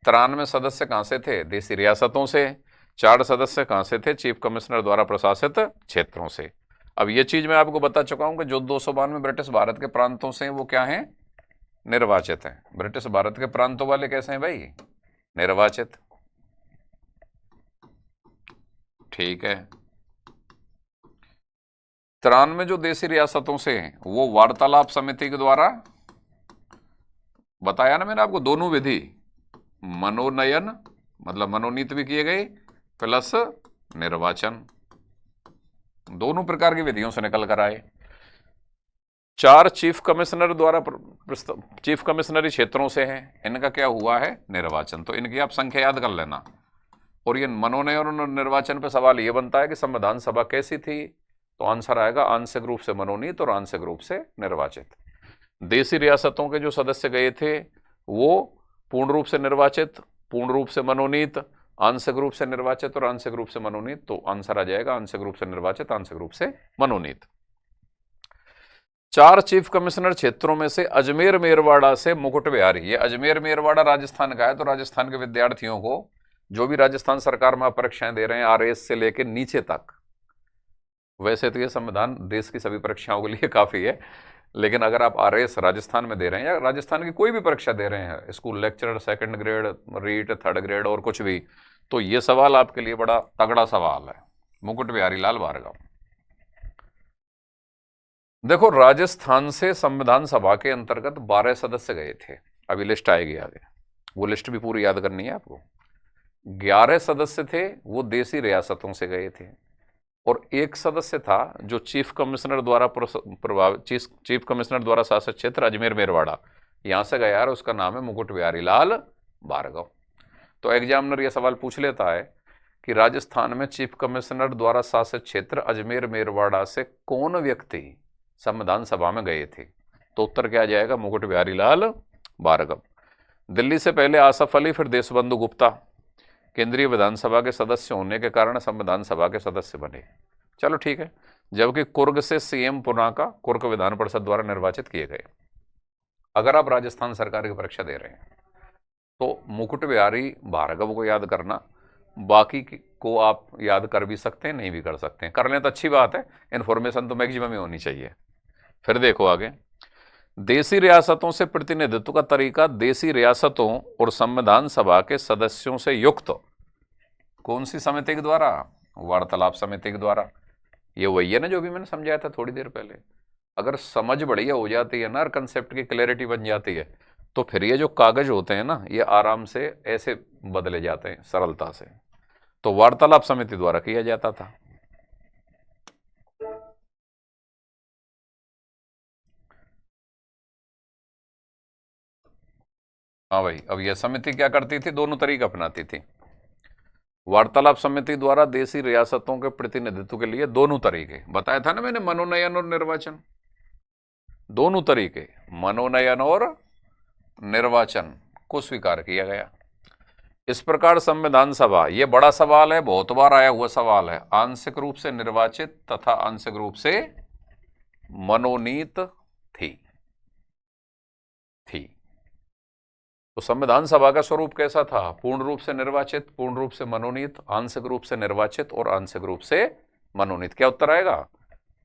93 सदस्य कहां से थे? देसी रियासतों से। 4 सदस्य कहां से थे? चीफ कमिश्नर द्वारा प्रशासित क्षेत्रों से। अब ये चीज मैं आपको बता चुका हूं कि जो 292 ब्रिटिश भारत के प्रांतों से वो क्या हैं? निर्वाचित हैं। ब्रिटिश भारत के प्रांतों वाले कैसे हैं भाई? निर्वाचित। ठीक है। 93 जो देशी रियासतों से हैं वो वार्तालाप समिति के द्वारा, बताया ना मैंने आपको, दोनों विधि, मनोनयन मतलब मनोनीत भी किए गए प्लस निर्वाचन, दोनों प्रकार की विधियों से निकल कर आए। 4 चीफ कमिश्नर द्वारा चीफ कमिश्नरी क्षेत्रों से हैं, इनका क्या हुआ है? निर्वाचन। तो इनकी आप संख्या याद कर लेना। और ये मनोनयन और निर्वाचन पे सवाल ये बनता है कि संविधान सभा कैसी थी, तो आंसर आएगा आंशिक रूप से मनोनीत और आंशिक रूप से निर्वाचित। देशी रियासतों के जो सदस्य गए थे वो पूर्ण रूप से निर्वाचित, पूर्ण रूप से मनोनीत, आंशिक रूप से निर्वाचित और आंशिक रूप से मनोनीत। तो आंसर आ जाएगा आंशिक रूप से निर्वाचित, आंशिक रूप से मनोनीत। 4 चीफ कमिश्नर क्षेत्रों में से अजमेर मेरवाड़ा से मुकुट बिहारी, ये अजमेर मेरवाड़ा राजस्थान का है। तो राजस्थान के विद्यार्थियों को, जो भी राजस्थान सरकार में परीक्षाएं दे रहे हैं आरएएस से लेकर नीचे तक, वैसे तो ये संविधान देश की सभी परीक्षाओं के लिए काफी है, लेकिन अगर आप आरएएस राजस्थान में दे रहे हैं या राजस्थान की कोई भी परीक्षा दे रहे हैं, school lecturer, 2nd grade, REET, 3rd grade और कुछ भी, तो ये सवाल आपके लिए बड़ा तगड़ा सवाल है। मुकुट बिहारी लाल भार्गव। देखो, राजस्थान से संविधान सभा के अंतर्गत 12 सदस्य गए थे। अभी लिस्ट आएगी आगे, वो लिस्ट भी पूरी याद करनी है आपको। 11 सदस्य थे वो देशी रियासतों से गए थे, और 1 सदस्य था जो चीफ कमिश्नर द्वारा शासित क्षेत्र अजमेर मेरवाड़ा, यहां से गया, और उसका नाम है मुकुट बिहारी लाल भार्गव। तो एग्जामिनर यह सवाल पूछ लेता है कि राजस्थान में चीफ कमिश्नर द्वारा शासित क्षेत्र अजमेर मेरवाड़ा से कौन व्यक्ति संविधान सभा में गए थे, तो उत्तर क्या आ जाएगा? मुकुट बिहारी लाल भार्गव। दिल्ली से पहले आसफ अली, फिर देशबंधु गुप्ता केंद्रीय विधानसभा के सदस्य होने के कारण संविधान सभा के सदस्य बने। चलो ठीक है। जबकि कुर्ग से सीएम पुनाका कुर्ग विधान परिषद द्वारा निर्वाचित किए गए। अगर आप राजस्थान सरकार की परीक्षा दे रहे हैं तो मुकुट बिहारी भार्गव को याद करना, बाकी को आप याद कर भी सकते हैं, नहीं भी कर सकते हैं। कर लें तो अच्छी बात है, इन्फॉर्मेशन तो मैक्सिमम ही होनी चाहिए। फिर देखो आगे, देशी रियासतों से प्रतिनिधित्व का तरीका देशी रियासतों और संविधान सभा के सदस्यों से युक्त कौन सी समिति के द्वारा? वार्तालाप समिति के द्वारा। ये वही है ना जो भी मैंने समझाया था थोड़ी देर पहले। अगर समझ बढ़िया हो जाती है ना और कंसेप्ट की क्लैरिटी बन जाती है, तो फिर ये जो कागज होते हैं ना, ये आराम से ऐसे बदले जाते हैं सरलता से। तो वार्तालाप समिति द्वारा किया जाता था। हाँ भाई, अब यह समिति क्या करती थी? दोनों तरीके अपनाती थी। वार्तालाप समिति द्वारा देशी रियासतों के प्रतिनिधित्व के लिए दोनों तरीके बताया था ना मैंने, मनोनयन और निर्वाचन, दोनों तरीके, मनोनयन और निर्वाचन, को स्वीकार किया गया। इस प्रकार संविधान सभा, ये बड़ा सवाल है, बहुत बार आया हुआ सवाल है, आंशिक रूप से निर्वाचित तथा आंशिक रूप से मनोनीत थी। तो संविधान सभा का स्वरूप कैसा था? पूर्ण रूप से निर्वाचित, पूर्ण रूप से मनोनीत, आंशिक रूप से निर्वाचित और आंशिक रूप से मनोनीत। क्या उत्तर आएगा?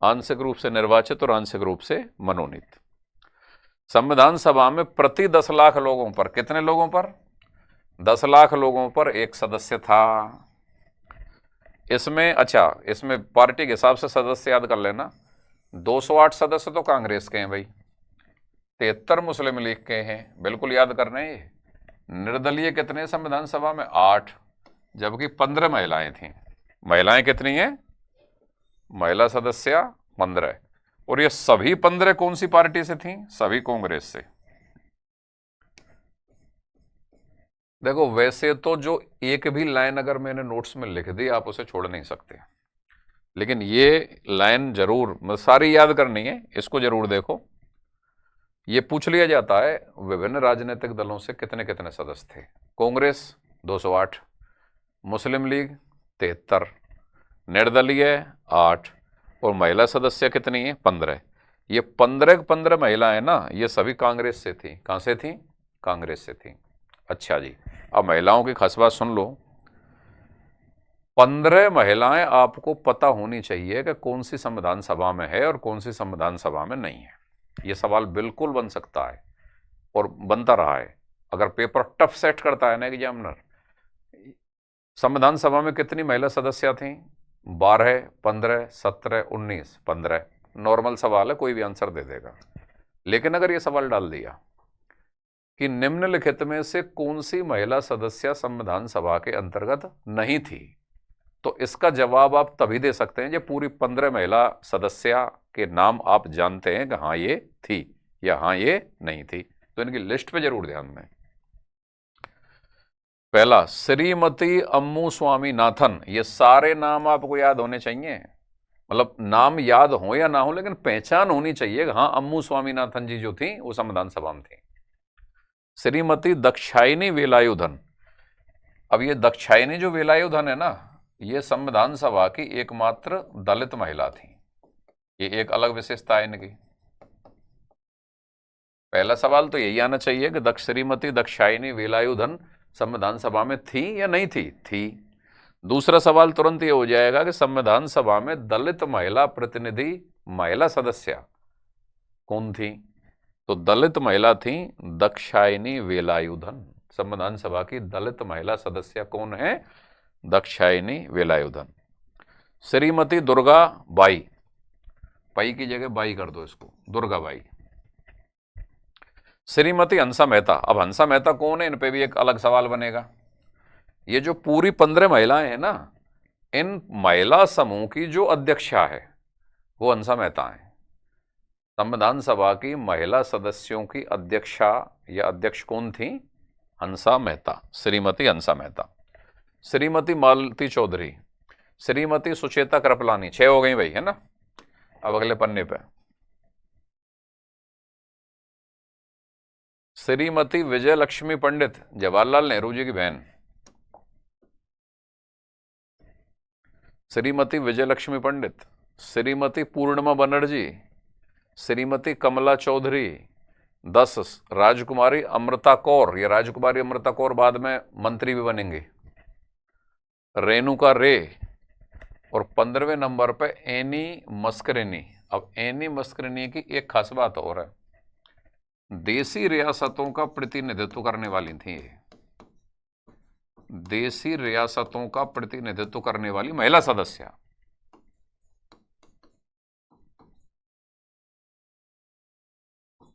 आंशिक रूप से निर्वाचित और आंशिक रूप से मनोनीत। संविधान सभा में प्रति 10 लाख लोगों पर, कितने लोगों पर? 10 लाख लोगों पर एक सदस्य था। इसमें अच्छा, इसमें पार्टी के हिसाब से सदस्य याद कर लेना। 208 सदस्य तो कांग्रेस के हैं भाई, 73 मुस्लिम लीग के हैं, बिल्कुल याद करना है। निर्दलीय कितने संविधान सभा में? 8, जबकि 15 महिलाएं थीं। महिलाएं कितनी हैं? महिला सदस्य 15, और ये सभी 15 कौन सी पार्टी से थीं? सभी कांग्रेस से। देखो, वैसे तो जो एक भी लाइन अगर मैंने नोट्स में लिख दी आप उसे छोड़ नहीं सकते, लेकिन ये लाइन जरूर सारी याद करनी है, इसको जरूर देखो। ये पूछ लिया जाता है विभिन्न राजनीतिक दलों से कितने कितने सदस्य थे। कांग्रेस 208, मुस्लिम लीग 73, निर्दलीय 8, और महिला सदस्य कितनी है? 15। ये 15 महिलाएं ना, ये सभी कांग्रेस से थी। कहां से थी? कांग्रेस से थी। अच्छा जी, अब महिलाओं की खास बात सुन लो। 15 महिलाएं आपको पता होनी चाहिए कि कौन सी संविधान सभा में है और कौन सी संविधान सभा में नहीं है। यह सवाल बिल्कुल बन सकता है और बनता रहा है। अगर पेपर टफ सेट करता है ना एग्जामिनर, संविधान सभा में कितनी महिला सदस्य थीं? 12, 15, 17, 19, 15। नॉर्मल सवाल है, कोई भी आंसर दे देगा। लेकिन अगर यह सवाल डाल दिया कि निम्नलिखित में से कौन सी महिला सदस्य संविधान सभा के अंतर्गत नहीं थी, तो इसका जवाब आप तभी दे सकते हैं जब पूरी 15 महिला सदस्य के नाम आप जानते हैं कि हाँ ये थी या हाँ ये नहीं थी। तो इनकी लिस्ट पे जरूर ध्यान दें। पहला, श्रीमती अम्मू स्वामीनाथन। ये सारे नाम आपको याद होने चाहिए, मतलब नाम याद हो या ना हो, लेकिन पहचान होनी चाहिए कि हाँ अम्मू स्वामीनाथन जी जो थी वो संविधान सभा में थी। श्रीमती दाक्षायणी वेलायुधन। अब ये दाक्षायणी जो वेलायुधन है ना, ये संविधान सभा की एकमात्र दलित महिला थी। ये एक अलग विशेषता है इनकी। पहला सवाल तो यही आना चाहिए कि श्रीमती दाक्षायणी वेलायुधन संविधान सभा में थी या नहीं थी? थी। दूसरा सवाल तुरंत ये हो जाएगा कि संविधान सभा में दलित महिला प्रतिनिधि, महिला सदस्य कौन थी? तो दलित महिला थी दाक्षायणी वेलायुधन। संविधान सभा की दलित महिला सदस्य कौन है? दाक्षायणी वेलायुधन। श्रीमती दुर्गा बाई, पाई की जगह बाई कर दो इसको, दुर्गा बाई। श्रीमती हंसा मेहता। अब हंसा मेहता कौन है? इन पे भी एक अलग सवाल बनेगा। ये जो पूरी 15 महिलाएं हैं ना, इन महिला समूह की जो अध्यक्षा है वो हंसा मेहता है। संविधान सभा की महिला सदस्यों की अध्यक्षा या अध्यक्ष कौन थी? हंसा मेहता, श्रीमती हंसा मेहता। श्रीमती मालती चौधरी, श्रीमती सुचेता कृपलानी। 6 हो गई भाई, है ना। अब अगले पन्ने पे श्रीमती विजय लक्ष्मी पंडित, जवाहरलाल नेहरू जी की बहन। श्रीमती विजय लक्ष्मी पंडित, श्रीमती पूर्णिमा बनर्जी, श्रीमती कमला चौधरी। 10, राजकुमारी अमृता कौर। ये राजकुमारी अमृता कौर बाद में मंत्री भी बनेंगे। रेणुका रे। और 15वें नंबर पे एनी मस्करेनी। अब एनी मस्करेनी की एक खास बात और है, देसी रियासतों का प्रतिनिधित्व करने वाली थी ये। देसी रियासतों का प्रतिनिधित्व करने वाली महिला सदस्य।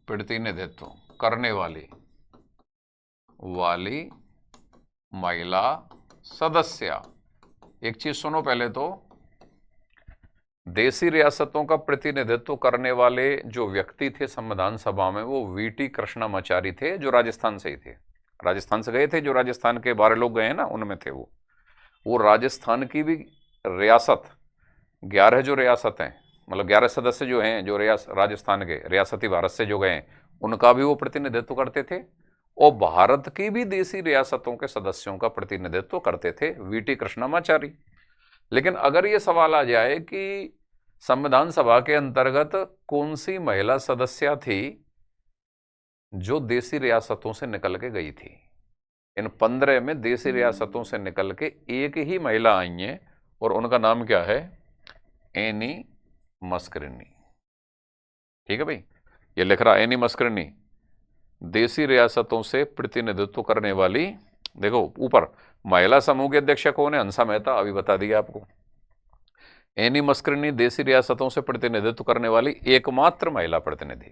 प्रतिनिधित्व करने वाली महिला सदस्य। एक चीज सुनो पहले तो, देसी रियासतों का प्रतिनिधित्व करने वाले जो व्यक्ति थे संविधान सभा में, वो वीटी कृष्णमाचारी थे, जो राजस्थान से ही थे। राजस्थान से गए थे, जो राजस्थान के 12 लोग गए हैं ना, उनमें थे वो राजस्थान की भी रियासत, 11 जो रियासत हैं, मतलब 11 सदस्य जो हैं, जो राजस्थान के रियासती भारत से जो गए हैं, उनका भी वो प्रतिनिधित्व करते थे। और भारत की भी देशी रियासतों के सदस्यों का प्रतिनिधित्व करते थे वीटी कृष्णमाचारी। लेकिन अगर यह सवाल आ जाए कि संविधान सभा के अंतर्गत कौन सी महिला सदस्य थी जो देशी रियासतों से निकल के गई थी, इन 15 में देशी रियासतों से निकल के एक ही महिला आई है और उनका नाम क्या है? एनी मस्करिनी। ठीक है भाई, ये लिख रहा एनी मस्करिनी, देशी रियासतों से प्रतिनिधित्व करने वाली। देखो ऊपर महिला समूह के अध्यक्ष कौन है? हंसा मेहता, अभी बता दिया आपको। एनी मस्करिनी देशी रियासतों से प्रतिनिधित्व करने वाली एकमात्र महिला प्रतिनिधि।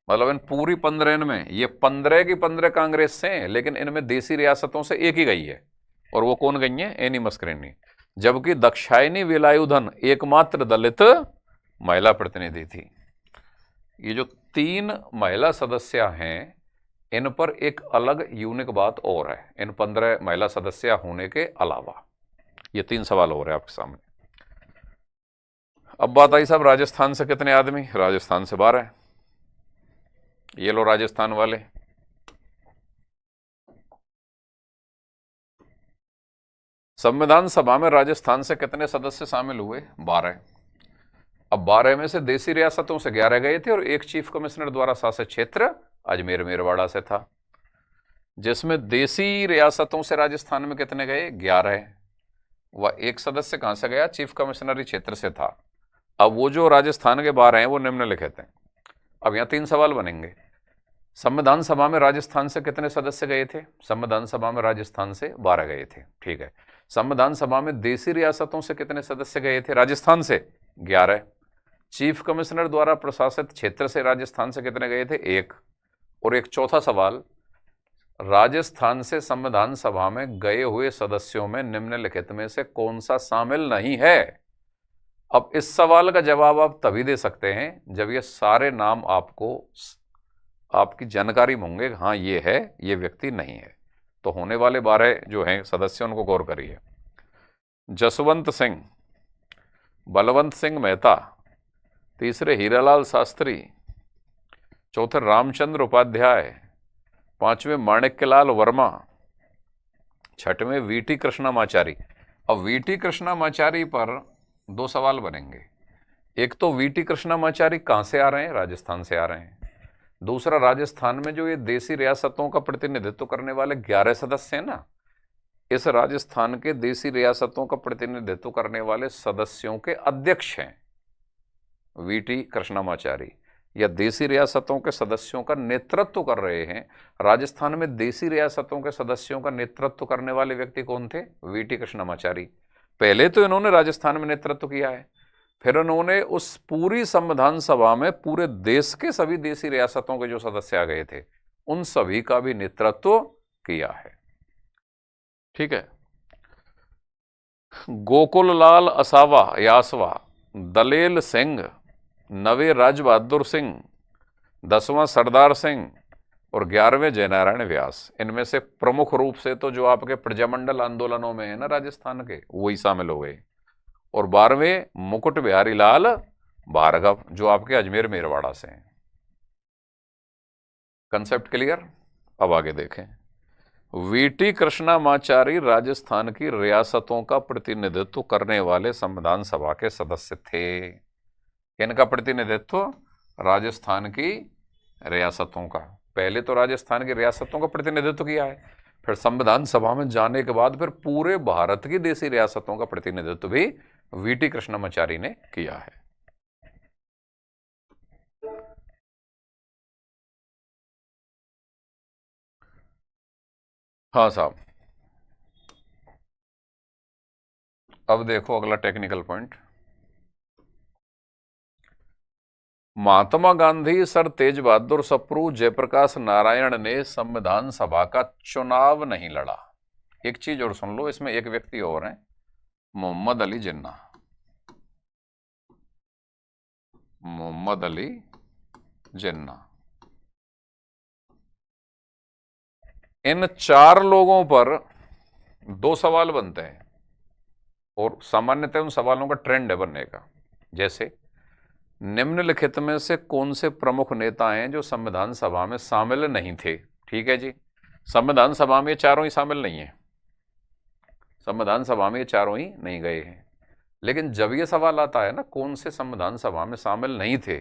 मतलब इन पूरी 15 में ये 15 की 15 कांग्रेस से हैं, लेकिन इनमें देशी रियासतों से एक ही गई है, और वो कौन गई है? एनी मस्करिनी। जबकि दाक्षायणी वेलायुधन एकमात्र दलित महिला प्रतिनिधि थी। ये जो 3 महिला सदस्य हैं, इन पर एक अलग यूनिक बात और है, इन 15 महिला सदस्य होने के अलावा। ये 3 सवाल हो रहे हैं आपके सामने। अब बात आई साहब राजस्थान से कितने आदमी? राजस्थान से 12। ये लो राजस्थान वाले। संविधान सभा में राजस्थान से कितने सदस्य शामिल हुए? 12। अब 12 में से देशी रियासतों से 11 गए थे और एक चीफ कमिश्नर द्वारा शासित क्षेत्र अजमेर मेरवाड़ा से था। जिसमें देशी रियासतों से राजस्थान में कितने गए? 11। वह एक सदस्य कहां से गया? चीफ कमिश्नरी क्षेत्र से था। अब वो जो राजस्थान के 12 हैं वो निम्नलिखित हैं। अब यहां 3 सवाल बनेंगे। संविधान सभा में राजस्थान से कितने सदस्य गए थे? संविधान सभा में राजस्थान से 12 गए थे। ठीक है। संविधान सभा में देशी रियासतों से कितने सदस्य गए थे? राजस्थान से 11। चीफ कमिश्नर द्वारा प्रशासित क्षेत्र से राजस्थान से कितने गए थे? 1। और एक चौथा सवाल, राजस्थान से संविधान सभा में गए हुए सदस्यों में निम्नलिखित में से कौन सा शामिल नहीं है? अब इस सवाल का जवाब आप तभी दे सकते हैं जब ये सारे नाम आपको आपकी जानकारी होंगे, हाँ ये है, ये व्यक्ति नहीं है। तो होने वाले 12 जो हैं सदस्य उनको गौर करिए। जसवंत सिंह, बलवंत सिंह मेहता, तीसरे हीरालाल शास्त्री, चौथे रामचंद्र उपाध्याय, 5वें माणिक्यलाल वर्मा, 6वें वीटी कृष्णमाचारी। अब वीटी कृष्णमाचारी पर 2 सवाल बनेंगे। एक तो वीटी कृष्णमाचारी कहां से आ रहे हैं? राजस्थान से आ रहे हैं। दूसरा, राजस्थान में जो ये देशी रियासतों का प्रतिनिधित्व करने वाले 11 सदस्य हैं ना, इस राजस्थान के देशी रियासतों का प्रतिनिधित्व करने वाले सदस्यों के अध्यक्ष हैं वीटी कृष्णमाचारी, या देशी रियासतों के सदस्यों का नेतृत्व कर रहे हैं। राजस्थान में देशी रियासतों के सदस्यों का नेतृत्व करने वाले व्यक्ति कौन थे? वीटी कृष्णमाचारी। पहले तो इन्होंने राजस्थान में नेतृत्व किया है, फिर उन्होंने उस पूरी संविधान सभा में पूरे देश के सभी देशी रियासतों के जो सदस्य आ गए थे उन सभी का भी नेतृत्व किया है। ठीक है। गोकुललाल असावा यासवा, दलेल सिंह, नवे राज बहादुर सिंह, 10वां सरदार सिंह और 11वें जयनारायण व्यास। इनमें से प्रमुख रूप से तो जो आपके प्रजामंडल आंदोलनों में है ना राजस्थान के, वही शामिल हो गए। और 12वें मुकुट बिहारी लाल भार्गव जो आपके अजमेर मेरवाड़ा से हैं। Concept clear? अब आगे देखें। वीटी कृष्णमाचारी राजस्थान की रियासतों का प्रतिनिधित्व करने वाले संविधान सभा के सदस्य थे। इनका प्रतिनिधित्व राजस्थान की रियासतों का, पहले तो राजस्थान की रियासतों का प्रतिनिधित्व किया है, फिर संविधान सभा में जाने के बाद फिर पूरे भारत की देशी रियासतों का प्रतिनिधित्व भी वीटी कृष्णमाचारी ने किया है। हाँ साहब, अब देखो अगला technical point. Mahatma Gandhi, sir तेज बहादुर सप्रू, जयप्रकाश नारायण ने संविधान सभा का चुनाव नहीं लड़ा। एक चीज और सुन लो, इसमें एक व्यक्ति और हैं, मोहम्मद अली जिन्ना। मोहम्मद अली जिन्ना। इन 4 लोगों पर 2 सवाल बनते हैं और सामान्यतः उन सवालों का ट्रेंड है बनने का। जैसे, निम्नलिखित में से कौन से प्रमुख नेता हैं जो संविधान सभा में शामिल नहीं थे? ठीक है जी। संविधान सभा में ये चारों ही शामिल नहीं है, संविधान सभा में ये चारों ही नहीं गए हैं। लेकिन जब ये सवाल आता है ना कौन से संविधान सभा में शामिल नहीं थे,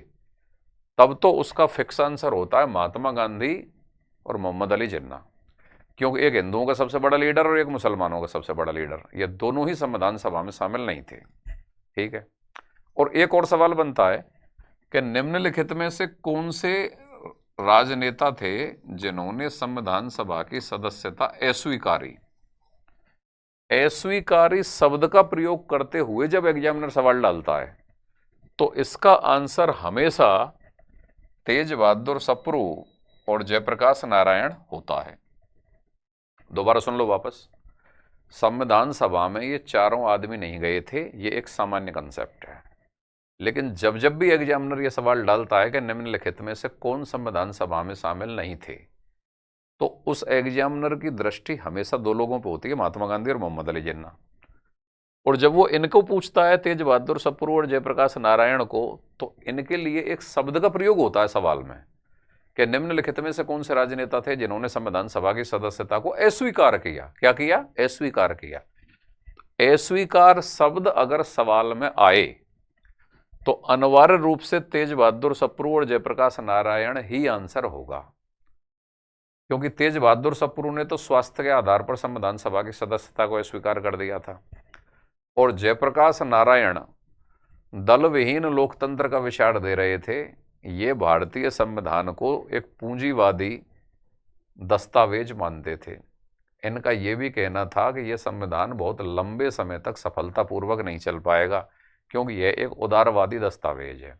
तब तो उसका फिक्स आंसर होता है महात्मा गांधी और मोहम्मद अली जिन्ना, क्योंकि एक हिंदुओं का सबसे बड़ा लीडर और एक मुसलमानों का सबसे बड़ा लीडर, ये दोनों ही संविधान सभा में शामिल नहीं थे। ठीक है। और एक और सवाल बनता है कि निम्नलिखित में से कौन से राजनेता थे जिन्होंने संविधान सभा की सदस्यता अस्वीकारी। अस्वीकारी शब्द का प्रयोग करते हुए जब एग्जामिनर सवाल डालता है तो इसका आंसर हमेशा तेज बहादुर सप्रू और जयप्रकाश नारायण होता है। दोबारा सुन लो वापस, संविधान सभा में ये चारों आदमी नहीं गए थे, ये एक सामान्य कंसेप्ट है। लेकिन जब जब भी एग्जामिनर ये सवाल डालता है कि निम्नलिखित में से कौन संविधान सभा में शामिल नहीं थे, तो उस एग्जामिनर की दृष्टि हमेशा दो लोगों पर होती है, महात्मा गांधी और मोहम्मद अली जिन्ना। और जब वो इनको पूछता है तेज बहादुर सप्रू और जयप्रकाश नारायण को, तो इनके लिए एक शब्द का प्रयोग होता है सवाल में कि निम्नलिखित में से कौन से राजनेता थे जिन्होंने संविधान सभा की सदस्यता को अस्वीकार किया। क्या किया? अस्वीकार किया। अस्वीकार शब्द अगर सवाल में आए तो अनिवार्य रूप से तेज बहादुर सप्रू और जयप्रकाश नारायण ही आंसर होगा, क्योंकि तेज बहादुर सप्रू ने तो स्वास्थ्य के आधार पर संविधान सभा की सदस्यता को अस्वीकार कर दिया था, और जयप्रकाश नारायण दल विहीन लोकतंत्र का विचार दे रहे थे। ये भारतीय संविधान को एक पूंजीवादी दस्तावेज मानते थे। इनका यह भी कहना था कि यह संविधान बहुत लंबे समय तक सफलतापूर्वक नहीं चल पाएगा, क्योंकि यह एक उदारवादी दस्तावेज है।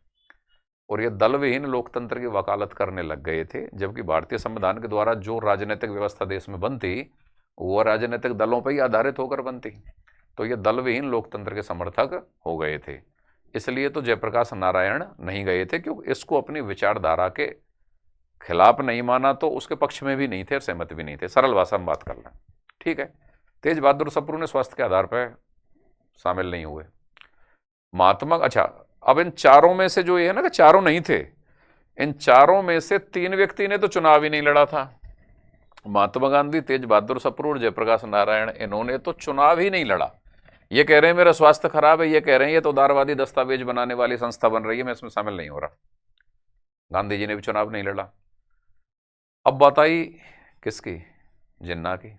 और ये दल विहीन लोकतंत्र की वकालत करने लग गए थे, जबकि भारतीय संविधान के द्वारा जो राजनीतिक व्यवस्था देश में बनती वो राजनीतिक दलों पर ही आधारित होकर बनती। तो ये दल विहीन लोकतंत्र के समर्थक हो गए थे। इसलिए तो जयप्रकाश नारायण नहीं गए थे, क्योंकि इसको अपनी विचारधारा के खिलाफ नहीं माना, तो उसके पक्ष में भी नहीं थे, सहमत भी नहीं थे। सरल भाषा में बात कर लें, ठीक है। तेज बहादुर सप्रू ने स्वास्थ्य के आधार पर शामिल नहीं हुए। अच्छा, अब इन चारों में से जो ये है ना कि चारों नहीं थे, इन चारों में से तीन व्यक्ति ने तो चुनाव ही नहीं लड़ा था। महात्मा गांधी, तेज बहादुर सप्रू और जयप्रकाश नारायण, इन्होंने तो चुनाव ही नहीं लड़ा। ये कह रहे हैं मेरा स्वास्थ्य खराब है, ये कह रहे हैं ये तो उदारवादी दस्तावेज बनाने वाली संस्था बन रही है, मैं इसमें शामिल नहीं हो रहा। गांधी जी ने भी चुनाव नहीं लड़ा। अब बात आई किसकी? जिन्ना की।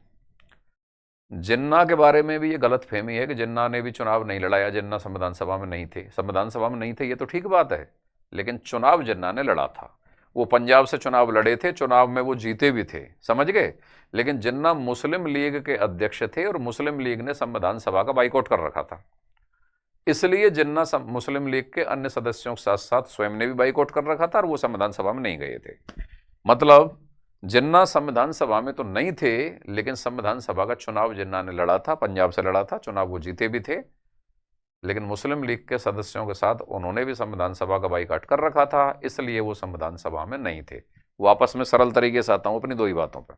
जिन्ना के बारे में भी ये गलत फहमी है कि जिन्ना ने भी चुनाव नहीं लड़ाया, जिन्ना संविधान सभा में नहीं थे। संविधान सभा में नहीं थे ये तो ठीक बात है, लेकिन चुनाव जिन्ना ने लड़ा था। वो पंजाब से चुनाव लड़े थे, चुनाव में वो जीते भी थे, समझ गए। लेकिन जिन्ना मुस्लिम लीग के अध्यक्ष थे और मुस्लिम लीग ने संविधान सभा का बाइकआउट कर रखा था, इसलिए जिन्ना मुस्लिम लीग के अन्य सदस्यों के साथ साथ स्वयं ने भी बाइकआउट कर रखा था और वो संविधान सभा में नहीं गए थे। मतलब जिन्ना संविधान सभा में तो नहीं थे, लेकिन संविधान सभा का चुनाव जिन्ना ने लड़ा था, पंजाब से लड़ा था, चुनाव वो जीते भी थे। लेकिन मुस्लिम लीग के सदस्यों के साथ उन्होंने भी संविधान सभा का बाइकआउट कर रखा था, इसलिए वो संविधान सभा में नहीं थे। वापस में सरल तरीके से आता हूं अपनी दो ही बातों पर।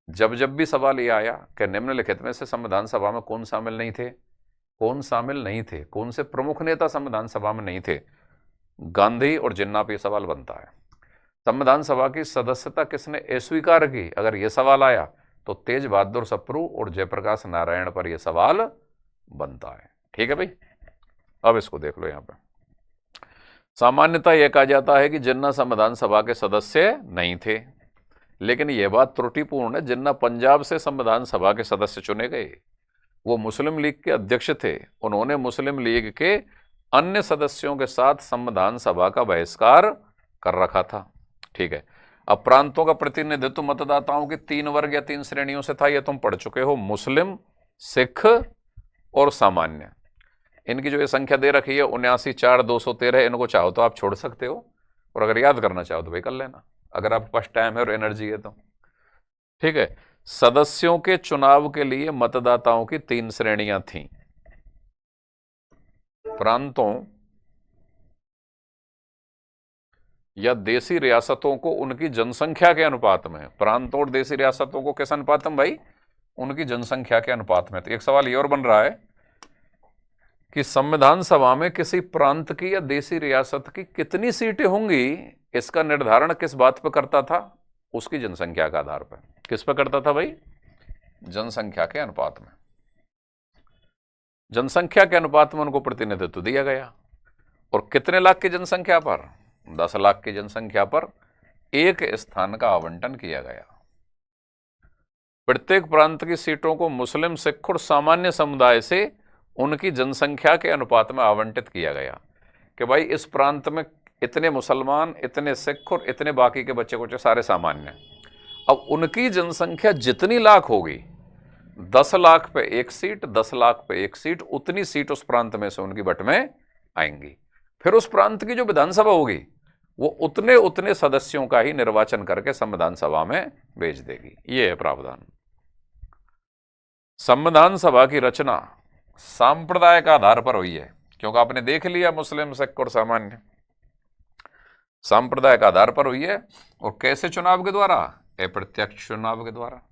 जब जब भी सवाल ये आया कि निम्नलिखित में से संविधान सभा में कौन शामिल नहीं थे, कौन शामिल नहीं थे, कौन से प्रमुख नेता संविधान सभा में नहीं थे, गांधी और जिन्ना पे सवाल बनता है। संविधान सभा की सदस्यता किसने अस्वीकार की, अगर यह सवाल आया तो तेज बहादुर सप्रू और जयप्रकाश नारायण पर यह सवाल बनता है। ठीक है भाई, अब इसको देख लो। यहां पर सामान्यतः यह कहा जाता है कि जिन्ना संविधान सभा के सदस्य नहीं थे, लेकिन यह बात त्रुटिपूर्ण है। जिन्ना पंजाब से संविधान सभा के सदस्य चुने गए, वो मुस्लिम लीग के अध्यक्ष थे, उन्होंने मुस्लिम लीग के अन्य सदस्यों के साथ संविधान सभा का बहिष्कार कर रखा था। ठीक है। अब प्रांतों का प्रतिनिधित्व मतदाताओं की 3 वर्ग या 3 श्रेणियों से था, यह तुम पढ़ चुके हो, मुस्लिम, सिख और सामान्य। इनकी जो ये संख्या दे रखी है 79,4,213, इनको चाहो तो आप छोड़ सकते हो, और अगर याद करना चाहो तो भाई कर लेना, अगर आपके पास टाइम है और एनर्जी है तो। ठीक है। सदस्यों के चुनाव के लिए मतदाताओं की 3 श्रेणियां थीं। प्रांतों या देशी रियासतों को उनकी जनसंख्या के अनुपात में, प्रांतों और देशी रियासतों को किस अनुपात में भाई? उनकी जनसंख्या के अनुपात में। तो एक सवाल ये और बन रहा है कि संविधान सभा में किसी प्रांत की या देशी रियासत की कितनी सीटें होंगी, इसका निर्धारण किस बात पर करता था? उसकी जनसंख्या के आधार पर। किस पर करता था भाई? जनसंख्या के अनुपात में। जनसंख्या के अनुपात में उनको प्रतिनिधित्व दिया गया। और कितने लाख की जनसंख्या पर? 10 लाख की जनसंख्या पर एक स्थान का आवंटन किया गया। प्रत्येक प्रांत की सीटों को मुस्लिम, सिख और सामान्य समुदाय से उनकी जनसंख्या के अनुपात में आवंटित किया गया कि भाई इस प्रांत में इतने मुसलमान, इतने सिख और इतने बाकी के बच्चे कुछ सारे सामान्य। अब उनकी जनसंख्या जितनी लाख होगी, 10 लाख पे एक सीट, 10 लाख पे एक सीट, उतनी सीट उस प्रांत में से उनकी बट में आएंगी। फिर उस प्रांत की जो विधानसभा होगी वो उतने उतने सदस्यों का ही निर्वाचन करके संविधान सभा में भेज देगी। ये है प्रावधान। संविधान सभा की रचना सांप्रदाय का आधार पर हुई है, क्योंकि आपने देख लिया मुस्लिम, सिख और सामान्य, सांप्रदाय का आधार पर हुई है। और कैसे चुनाव के द्वारा? अप्रत्यक्ष चुनाव के द्वारा।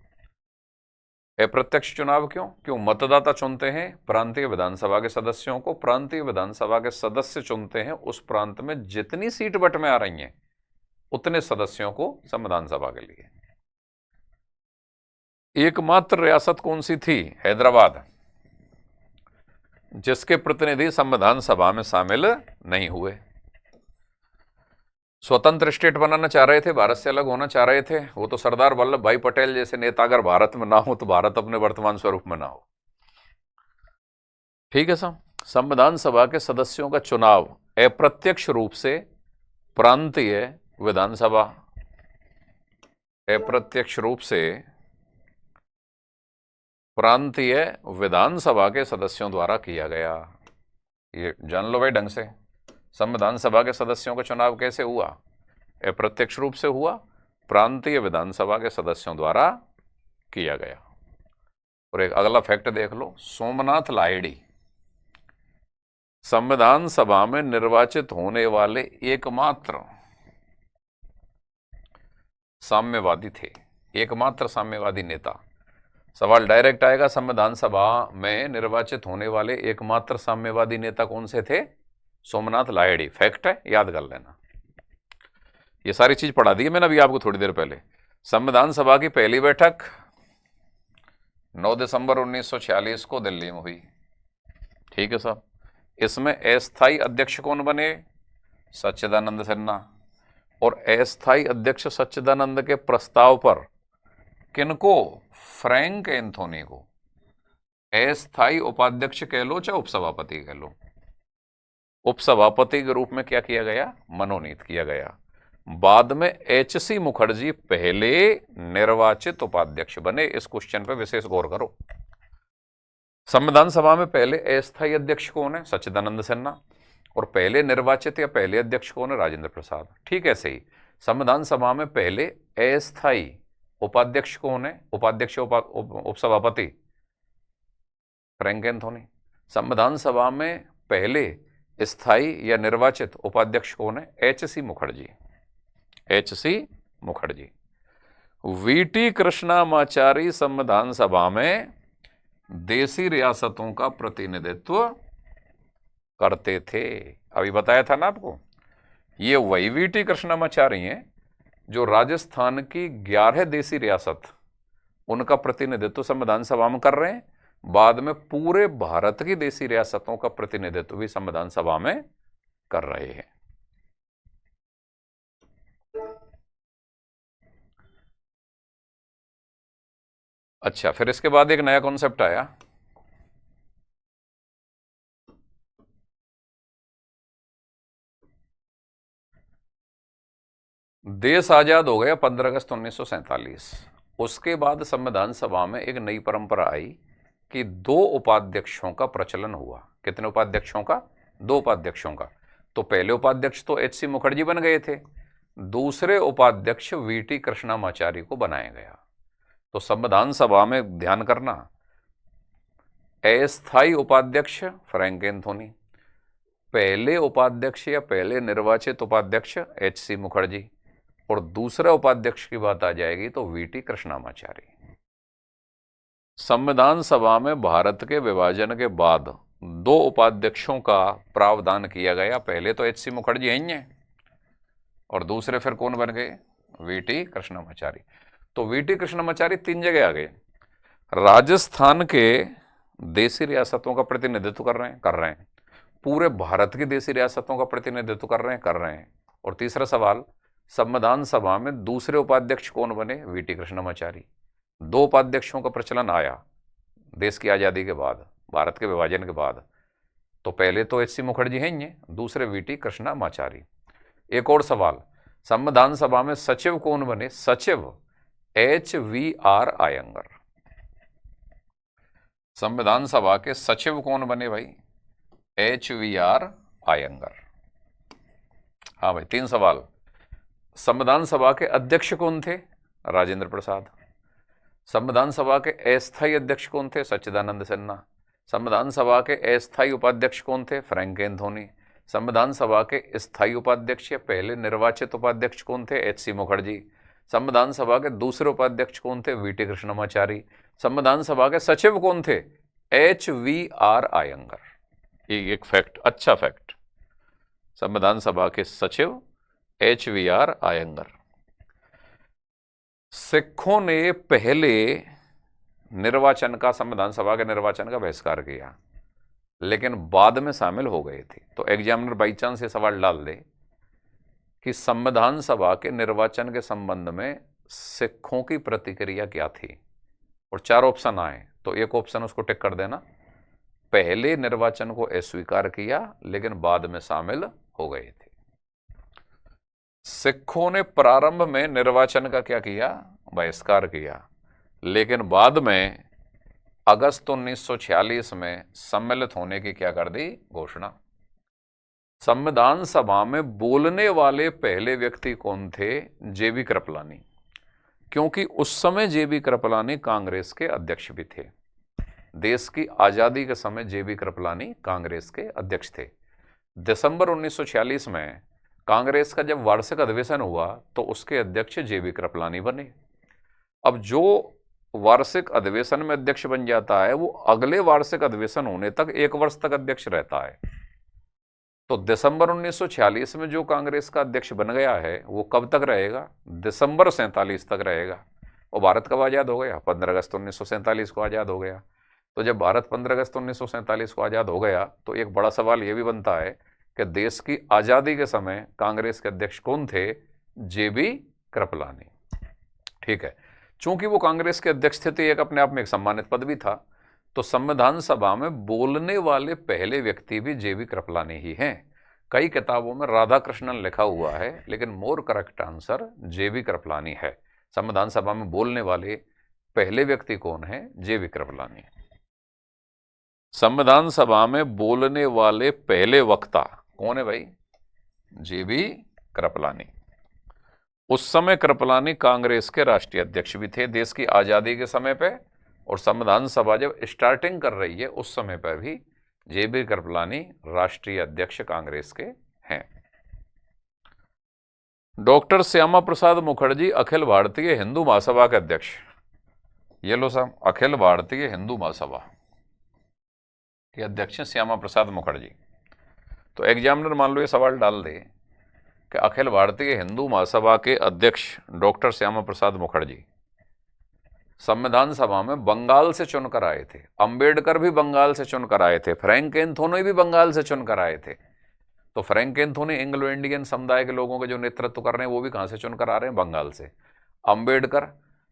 अप्रत्यक्ष चुनाव क्यों? क्यों मतदाता चुनते हैं प्रांतीय विधानसभा के सदस्यों को, प्रांतीय विधानसभा के सदस्य चुनते हैं उस प्रांत में जितनी सीट बट में आ रही हैं उतने सदस्यों को संविधान सभा के लिए। एकमात्र रियासत कौन सी थी? हैदराबाद, जिसके प्रतिनिधि संविधान सभा में शामिल नहीं हुए। स्वतंत्र स्टेट बनाना चाह रहे थे, भारत से अलग होना चाह रहे थे, वो तो सरदार वल्लभ भाई पटेल जैसे नेता अगर भारत में ना हो तो भारत अपने वर्तमान स्वरूप में ना हो। ठीक है साहब। संविधान सभा के सदस्यों का चुनाव अप्रत्यक्ष रूप से प्रांतीय विधानसभा, अप्रत्यक्ष रूप से प्रांतीय विधानसभा के सदस्यों द्वारा किया गया। ये जान लो भाई ढंग से। संविधान सभा के सदस्यों का चुनाव कैसे हुआ? अप्रत्यक्ष रूप से हुआ, प्रांतीय विधानसभा के सदस्यों द्वारा किया गया। और एक अगला फैक्ट देख लो, सोमनाथ लाहिड़ी संविधान सभा में निर्वाचित होने वाले एकमात्र साम्यवादी थे, एकमात्र साम्यवादी नेता। सवाल डायरेक्ट आएगा, संविधान सभा में निर्वाचित होने वाले एकमात्र साम्यवादी नेता कौन से थे? सोमनाथ लाहिड़ी। फैक्ट है, याद कर लेना। ये सारी चीज पढ़ा दी है मैंने अभी आपको थोड़ी देर पहले। संविधान सभा की पहली बैठक 9 दिसंबर 1946 को दिल्ली में हुई। ठीक है साहब। इसमें अस्थायी अध्यक्ष कौन बने? सच्चिदानंद सिन्हा। और अस्थायी अध्यक्ष सच्चिदानंद के प्रस्ताव पर किनको? फ्रैंक एंथोनी को अस्थायी उपाध्यक्ष कह लो चाहे उपसभापति कह लो, उपसभापति के रूप में क्या किया गया? मनोनीत किया गया। बाद में एचसी मुखर्जी पहले निर्वाचित उपाध्यक्ष बने। इस क्वेश्चन पे विशेष गौर करो। संविधान सभा में पहले अस्थायी अध्यक्ष कौन है? सच्चिदानंद सिन्हा। और पहले निर्वाचित या पहले अध्यक्ष कौन है? राजेंद्र प्रसाद। ठीक ऐसे ही संविधान सभा में पहले अस्थायी उपाध्यक्ष कौन है? उपाध्यक्ष उपसभापति फ्रैंक एंथोनी। संविधान सभा में पहले स्थायी या निर्वाचित उपाध्यक्ष कौन है? HC Mukherjee. HC Mukherjee. VT Krishnamachari संविधान सभा में देसी रियासतों का प्रतिनिधित्व करते थे। अभी बताया था ना आपको, ये वही वीटी कृष्णामाचारी हैं जो राजस्थान की 11 देसी रियासत, उनका प्रतिनिधित्व संविधान सभा में कर रहे हैं। बाद में पूरे भारत की देसी रियासतों का प्रतिनिधित्व भी संविधान सभा में कर रहे हैं। अच्छा, फिर इसके बाद एक नया कॉन्सेप्ट आया, देश आजाद हो गया 15 अगस्त 1947। उसके बाद संविधान सभा में एक नई परंपरा आई कि 2 उपाध्यक्षों का प्रचलन हुआ। कितने उपाध्यक्षों का? 2 उपाध्यक्षों का। तो पहले उपाध्यक्ष तो एचसी मुखर्जी बन गए थे, दूसरे उपाध्यक्ष वीटी कृष्णामाचारी को बनाया गया। तो संविधान सभा में ध्यान करना, अस्थायी उपाध्यक्ष फ्रैंक एंथोनी, पहले उपाध्यक्ष या पहले निर्वाचित उपाध्यक्ष एचसी मुखर्जी, और दूसरा उपाध्यक्ष की बात आ जाएगी तो वीटी कृष्णामाचारी। संविधान सभा में भारत के विभाजन के बाद 2 उपाध्यक्षों का प्रावधान किया गया। पहले तो एचसी मुखर्जी ही हैं और दूसरे फिर कौन बन गए? वीटी कृष्णमाचारी। तो वीटी कृष्णमाचारी 3 जगह आ गए। राजस्थान के देशी रियासतों का प्रतिनिधित्व कर रहे हैं, पूरे भारत की देशी रियासतों का प्रतिनिधित्व कर रहे हैं। और तीसरा सवाल, संविधान सभा में दूसरे उपाध्यक्ष कौन बने? वीटी कृष्णमाचारी। 2 उपाध्यक्षों का प्रचलन आया देश की आजादी के बाद, भारत के विभाजन के बाद। तो पहले तो एच सी मुखर्जी हैं ही, दूसरे वीटी कृष्णमाचारी। एक और सवाल, संविधान सभा में सचिव कौन बने? सचिव HVR आयंगर। संविधान सभा के सचिव कौन बने भाई? HVR आयंगर। हाँ भाई, 3 सवाल। संविधान सभा के अध्यक्ष कौन थे? राजेंद्र प्रसाद। संविधान सभा के अस्थायी अध्यक्ष कौन थे? सच्चिदानंद सिन्हा। संविधान सभा के अस्थायी उपाध्यक्ष कौन थे? Frank Anthony. संविधान सभा के स्थायी उपाध्यक्ष या पहले निर्वाचित उपाध्यक्ष कौन थे? HC मुखर्जी। संविधान सभा के दूसरे उपाध्यक्ष कौन थे? वीटी कृष्णमाचारी। संविधान सभा के सचिव कौन थे? HVR आयंगर। ये एक फैक्ट, अच्छा फैक्ट। संविधान सभा के सचिव HVR आयंगर। सिखों ने पहले निर्वाचन का, संविधान सभा के निर्वाचन का बहिष्कार किया, लेकिन बाद में शामिल हो गए थे। तो एग्जामिनर बाई चांस ये सवाल डाल दे कि संविधान सभा के निर्वाचन के संबंध में सिखों की प्रतिक्रिया क्या थी, और 4 ऑप्शन आए, तो एक ऑप्शन उसको टिक कर देना, पहले निर्वाचन को अस्वीकार किया लेकिन बाद में शामिल हो गए थे। सिखों ने प्रारंभ में निर्वाचन का क्या किया? बहिष्कार किया, लेकिन बाद में अगस्त 1946 में सम्मिलित होने की क्या कर दी? घोषणा। संविधान सभा में बोलने वाले पहले व्यक्ति कौन थे? JB कृपलानी, क्योंकि उस समय JB कृपलानी कांग्रेस के अध्यक्ष भी थे। देश की आजादी के समय JB कृपलानी कांग्रेस के अध्यक्ष थे। दिसंबर 1946 में कांग्रेस का जब वार्षिक अधिवेशन हुआ तो उसके अध्यक्ष JB कृपलानी बने। अब जो वार्षिक अधिवेशन में अध्यक्ष बन जाता है वो अगले वार्षिक अधिवेशन होने तक 1 वर्ष तक अध्यक्ष रहता है। तो दिसंबर 1946 में जो कांग्रेस का अध्यक्ष बन गया है वो कब तक रहेगा? दिसंबर 47 तक रहेगा। और भारत कब आज़ाद हो गया? 15 अगस्त 1947 को आज़ाद हो गया। तो जब भारत 15 अगस्त 1947 को आज़ाद हो गया तो एक बड़ा सवाल ये भी बनता है कि देश की आज़ादी के समय कांग्रेस के अध्यक्ष कौन थे? JB कृपलानी। ठीक है, चूंकि वो कांग्रेस के अध्यक्ष थे तो एक अपने आप में एक सम्मानित पद भी था। तो संविधान सभा में बोलने वाले पहले व्यक्ति भी JB कृपलानी ही हैं। कई किताबों में राधाकृष्णन लिखा हुआ है, लेकिन more correct answer JB Kripalani है। संविधान सभा में बोलने वाले पहले व्यक्ति कौन है? JB कृपलानी। संविधान सभा में बोलने वाले पहले वक्ता कौन है भाई? JB कृपलानी। उस समय कृपलानी कांग्रेस के राष्ट्रीय अध्यक्ष भी थे देश की आजादी के समय पे, और संविधान सभा जब स्टार्टिंग कर रही है उस समय पर भी JB कृपलानी राष्ट्रीय अध्यक्ष कांग्रेस के हैं। डॉक्टर श्यामा प्रसाद मुखर्जी अखिल भारतीय हिंदू महासभा के अध्यक्ष। ये लो साहब, अखिल भारतीय हिंदू महासभा के अध्यक्ष श्यामा प्रसाद मुखर्जी। तो एग्जामिनर मान लो ये सवाल डाल दे कि अखिल भारतीय हिंदू महासभा के अध्यक्ष डॉक्टर श्यामा प्रसाद मुखर्जी संविधान सभा में बंगाल से चुनकर आए थे। अंबेडकर भी बंगाल से चुनकर आए थे, फ्रैंक एंथोनी भी बंगाल से चुनकर आए थे। तो फ्रैंक एंथोनी एंग्लो इंडियन समुदाय के लोगों के जो नेतृत्व कर रहे हैं वो भी कहाँ से चुनकर आ रहे हैं? बंगाल से। अंबेडकर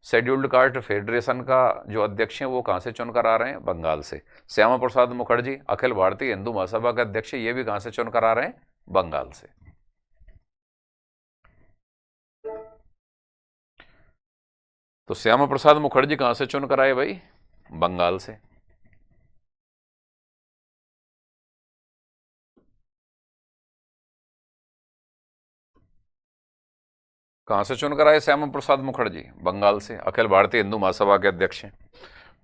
शेड्यूल्ड कास्ट फेडरेशन का जो अध्यक्ष हैं वो कहाँ से चुनकर आ रहे हैं? बंगाल से। श्यामा प्रसाद मुखर्जी अखिल भारतीय हिंदू महासभा के अध्यक्ष, ये भी कहाँ से चुनकर आ रहे हैं? बंगाल से। तो श्यामा प्रसाद मुखर्जी कहां से चुनकर आए भाई? बंगाल से। कहां से चुनकर आए श्यामा प्रसाद मुखर्जी? बंगाल से। अखिल भारतीय हिंदू महासभा के अध्यक्ष हैं।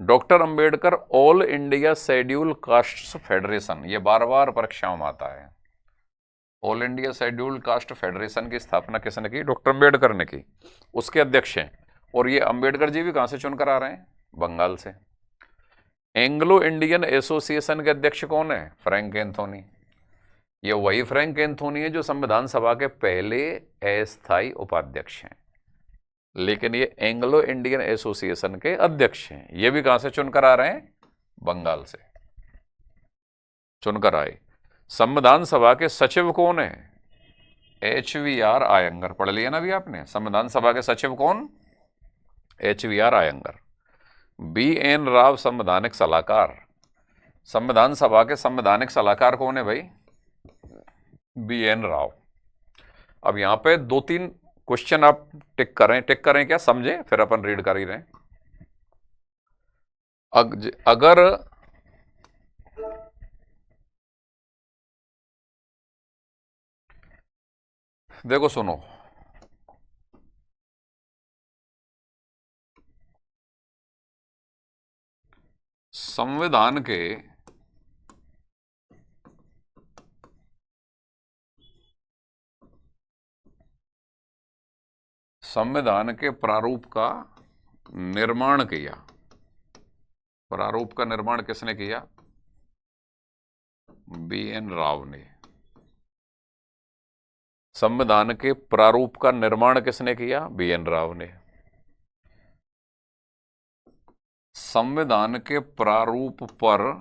Doctor Ambedkar all India schedule caste federation, ये बार बार परीक्षाओं में आता है। All India schedule caste federation की स्थापना किसने की? डॉक्टर अंबेडकर ने की, उसके अध्यक्ष हैं। और ये अंबेडकर जी भी कहां से चुनकर आ रहे हैं? बंगाल से। एंग्लो इंडियन एसोसिएशन के अध्यक्ष कौन है? Frank Anthony. ये वही फ्रैंक एंथोनी है जो संविधान सभा के पहले अस्थायी उपाध्यक्ष हैं। लेकिन ये एंग्लो इंडियन एसोसिएशन के अध्यक्ष हैं। ये भी कहां से चुनकर आ रहे हैं? बंगाल से चुनकर आए। संविधान सभा के सचिव कौन है? HVR आयंगर। पढ़ लिया ना अभी आपने? संविधान सभा के सचिव कौन? HVR आयंगर। BN राव संवैधानिक सलाहकार। संविधान सभा के संवैधानिक सलाहकार कौन है भाई? BN राव। अब यहां पे 2-3 क्वेश्चन आप टिक करें क्या, समझे, फिर अपन रीड कर ही रहे हैं। अगर देखो सुनो, संविधान के प्रारूप का निर्माण किया। प्रारूप का निर्माण किसने किया? BN राव ने। संविधान के प्रारूप का निर्माण किसने किया? BN राव ने। संविधान के प्रारूप पर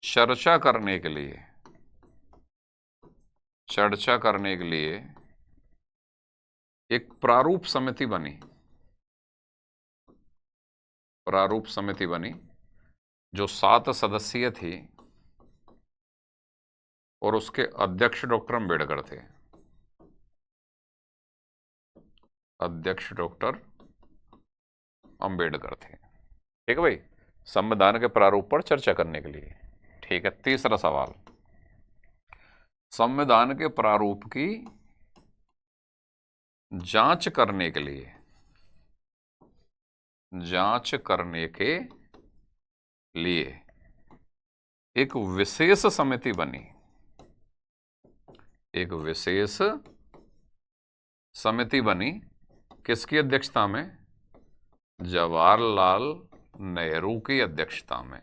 चर्चा करने के लिए एक प्रारूप समिति बनी। प्रारूप समिति बनी जो 7 सदस्यीय थी और उसके अध्यक्ष डॉक्टर अंबेडकर थे। अध्यक्ष डॉक्टर अंबेडकर थे। ठीक है भाई, संविधान के प्रारूप पर चर्चा करने के लिए। ठीक है, तीसरा सवाल, संविधान के प्रारूप की जांच करने के लिए एक विशेष समिति बनी। एक विशेष समिति बनी किसकी अध्यक्षता में? जवाहरलाल नेहरू की अध्यक्षता में।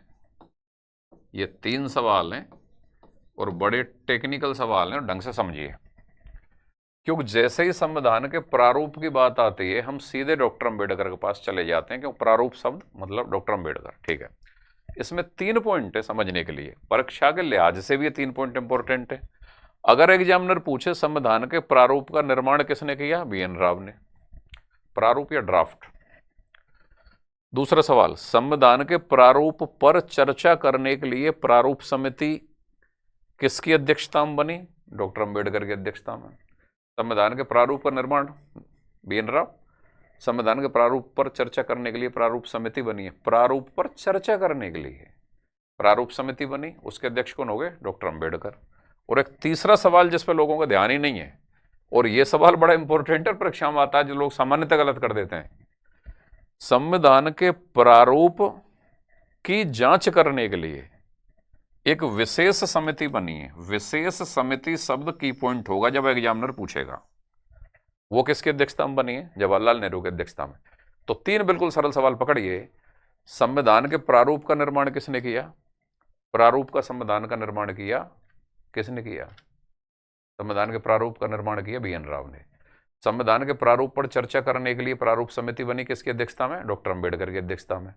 ये 3 सवाल हैं और बड़े टेक्निकल सवाल हैं, ढंग से समझिए, क्योंकि जैसे ही संविधान के प्रारूप की बात आती है हम सीधे डॉक्टर अंबेडकर के पास चले जाते हैं, क्योंकि प्रारूप शब्द मतलब डॉक्टर अंबेडकर। ठीक है, इसमें 3 पॉइंट है समझने के लिए, परीक्षा के लिहाज से भी ये 3 पॉइंट इंपॉर्टेंट है। अगर एग्जामिनर पूछे संविधान के प्रारूप का निर्माण किसने किया? BN राव ने। प्रारूप या ड्राफ्ट। दूसरा सवाल, संविधान के प्रारूप पर चर्चा करने के लिए प्रारूप समिति किसकी अध्यक्षता में बनी? डॉक्टर अंबेडकर की अध्यक्षता में। संविधान के प्रारूप का निर्माण BN राव। संविधान के प्रारूप पर चर्चा करने के लिए प्रारूप समिति बनी है। प्रारूप पर चर्चा करने के लिए प्रारूप समिति बनी, उसके अध्यक्ष कौन हो गए? डॉक्टर अंबेडकर। और एक तीसरा सवाल जिस पर लोगों का ध्यान ही नहीं है, और यह सवाल बड़ा इंपॉर्टेंट है, परीक्षा में आता है, जो लोग सामान्यतः गलत कर देते हैं। संविधान के प्रारूप की जांच करने के लिए एक विशेष समिति बनी है। विशेष समिति शब्द की पॉइंट होगा जब एग्जामिनर पूछेगा। वो किसकी अध्यक्षता में बनी है? जवाहरलाल नेहरू की अध्यक्षता में। तो 3 बिल्कुल सरल सवाल पकड़िए। संविधान के प्रारूप का निर्माण किसने किया? प्रारूप का संविधान का निर्माण किया किसने किया? संविधान के प्रारूप का निर्माण किया BN राव ने। संविधान के प्रारूप पर चर्चा करने के लिए प्रारूप समिति बनी किसकी अध्यक्षता में? डॉक्टर अंबेडकर की अध्यक्षता में।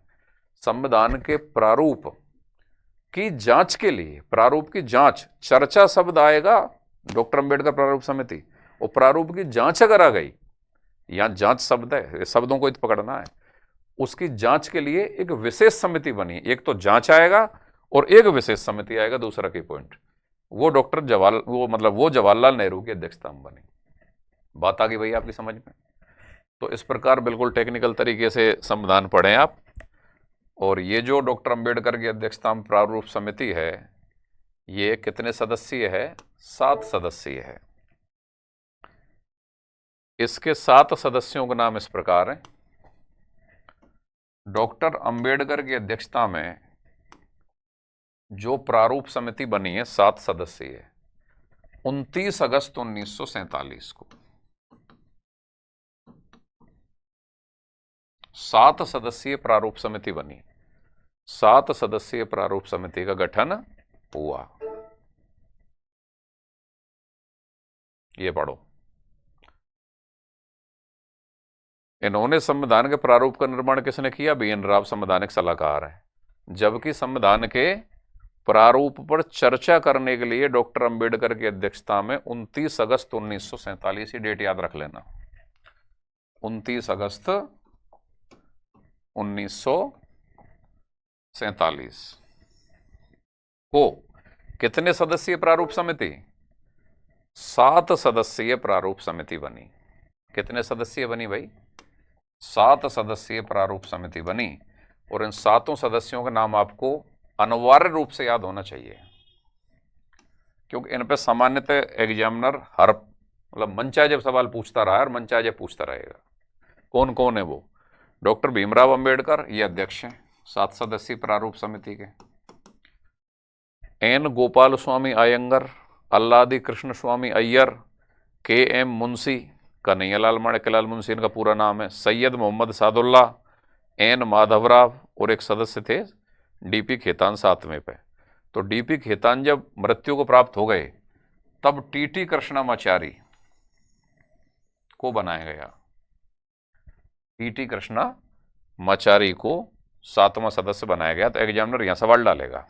संविधान के प्रारूप की जांच के लिए, प्रारूप की जांच, चर्चा शब्द आएगा डॉक्टर अंबेडकर प्रारूप समिति, और प्रारूप की जांच अगर आ गई, यहां जांच शब्द है, शब्दों को पकड़ना है, उसकी जांच के लिए एक विशेष समिति बनी। एक तो जांच आएगा और एक विशेष समिति आएगा, दूसरा की पॉइंट, वो वो जवाहरलाल नेहरू की अध्यक्षता में बनी। बात आ गई भाई आपकी समझ में? तो इस प्रकार बिल्कुल टेक्निकल तरीके से संविधान पढ़ें आप। और ये जो डॉक्टर अंबेडकर की अध्यक्षता में प्रारूप समिति है, ये कितने सदस्यीय है? 7 सदस्यीय है। इसके 7 सदस्यों का नाम इस प्रकार है। डॉक्टर अंबेडकर की अध्यक्षता में जो प्रारूप समिति बनी है 7 सदस्यीय, 29 अगस्त 1947 को 7 सदस्यीय प्रारूप समिति बनी। 7 सदस्यीय प्रारूप समिति का गठन हुआ। ये पढ़ो। इन्होंने संविधान के प्रारूप का निर्माण किसने किया? BN राव संवैधानिक सलाहकार है। जबकि संविधान के प्रारूप पर चर्चा करने के लिए डॉक्टर अंबेडकर की अध्यक्षता में 29 अगस्त 1947, डेट याद रख लेना, 29 अगस्त 1947 को कितने सदस्यीय प्रारूप समिति? 7 सदस्यीय प्रारूप समिति बनी। कितने सदस्यीय बनी भाई? 7 सदस्यीय प्रारूप समिति बनी। और इन 7 सदस्यों का नाम आपको अनिवार्य रूप से याद होना चाहिए, क्योंकि इन पे सामान्यतः एग्जामिनर हर मतलब मनचाहे जब सवाल पूछता रहा है और मनचाहे जब पूछता रहेगा। कौन कौन है वो? डॉक्टर भीमराव अंबेडकर, ये अध्यक्ष हैं 7 सदस्यीय प्रारूप समिति के। N गोपाल स्वामी अयंगर, अल्लादी कृष्ण स्वामी अय्यर, KM मुंशी, कन्हैयालाल माणिक्यलाल मुंशी इनका पूरा नाम है, सैयद मोहम्मद सादुल्ला, N माधवराव, और एक सदस्य थे DP खेतान 7वें पे। तो DP खेतान जब मृत्यु को प्राप्त हो गए तब TT कृष्णामाचारी को बनाया गया। TT कृष्णामाचारी को 7वां सदस्य बनाया गया। तो एग्जामिनर यहां सवाल डालेगा,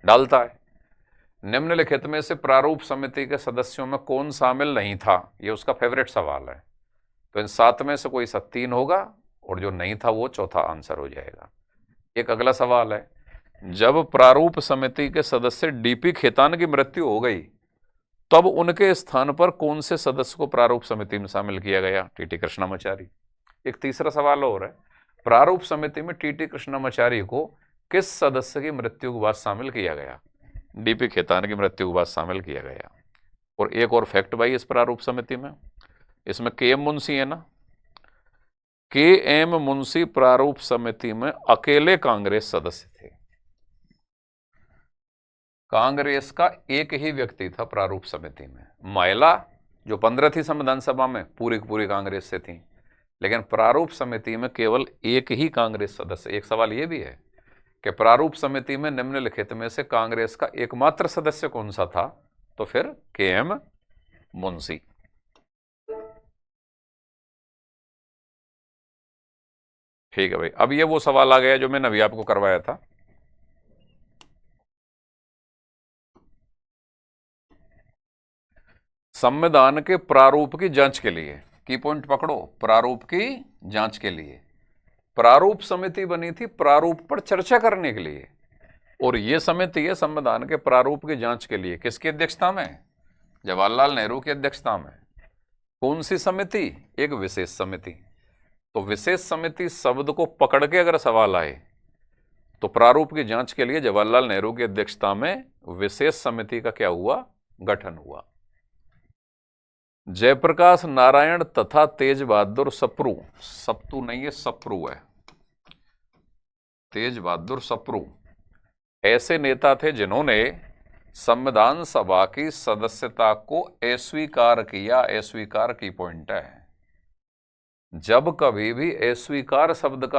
डालता है, निम्नलिखित में से प्रारूप समिति के सदस्यों में कौन शामिल नहीं था? ये उसका फेवरेट सवाल है। तो इन 7 में से कोई 3 होगा और जो नहीं था वो चौथा आंसर हो जाएगा। एक अगला सवाल है, जब प्रारूप समिति के सदस्य DP खेतान की मृत्यु हो गई तब उनके स्थान पर कौन से सदस्य को प्रारूप समिति में शामिल किया गया? TT कृष्णामाचारी। एक तीसरा सवाल और है, प्रारूप समिति में TT कृष्णामाचारी को किस सदस्य की मृत्यु के बाद शामिल किया गया? DP खेतान की मृत्यु के बाद शामिल किया गया। और एक और फैक्ट भाई इस प्रारूप समिति में, इसमें KM मुंशी है ना, KM मुंशी प्रारूप समिति में अकेले कांग्रेस सदस्य थे। कांग्रेस का एक ही व्यक्ति था प्रारूप समिति में। महिला जो 15 थी संविधान सभा में, पूरी पूरी कांग्रेस से थी, लेकिन प्रारूप समिति में केवल एक ही कांग्रेस सदस्य। एक सवाल यह भी है कि प्रारूप समिति में निम्नलिखित में से कांग्रेस का एकमात्र सदस्य कौन सा था? तो फिर KM मुंशी। ठीक है भाई, अब ये वो सवाल आ गया जो मैंने अभी आपको करवाया था। संविधान के प्रारूप की जांच के लिए, की पॉइंट पकड़ो, प्रारूप की जांच के लिए प्रारूप समिति बनी थी, प्रारूप पर चर्चा करने के लिए। और यह समिति है संविधान के प्रारूप की जांच के लिए किसकी अध्यक्षता में? जवाहरलाल नेहरू की अध्यक्षता में। कौन सी समिति? एक विशेष समिति। तो विशेष समिति शब्द को पकड़ के अगर सवाल आए तो प्रारूप की जांच के लिए जवाहरलाल नेहरू की अध्यक्षता में विशेष समिति का क्या हुआ? गठन हुआ। जयप्रकाश नारायण तथा तेज बहादुर सप्रू, सप्तू नहीं है सप्रू है, तेज बहादुर सप्रू ऐसे नेता थे जिन्होंने संविधान सभा की सदस्यता को अस्वीकार किया। अस्वीकार की पॉइंट है, जब कभी भी अस्वीकार शब्द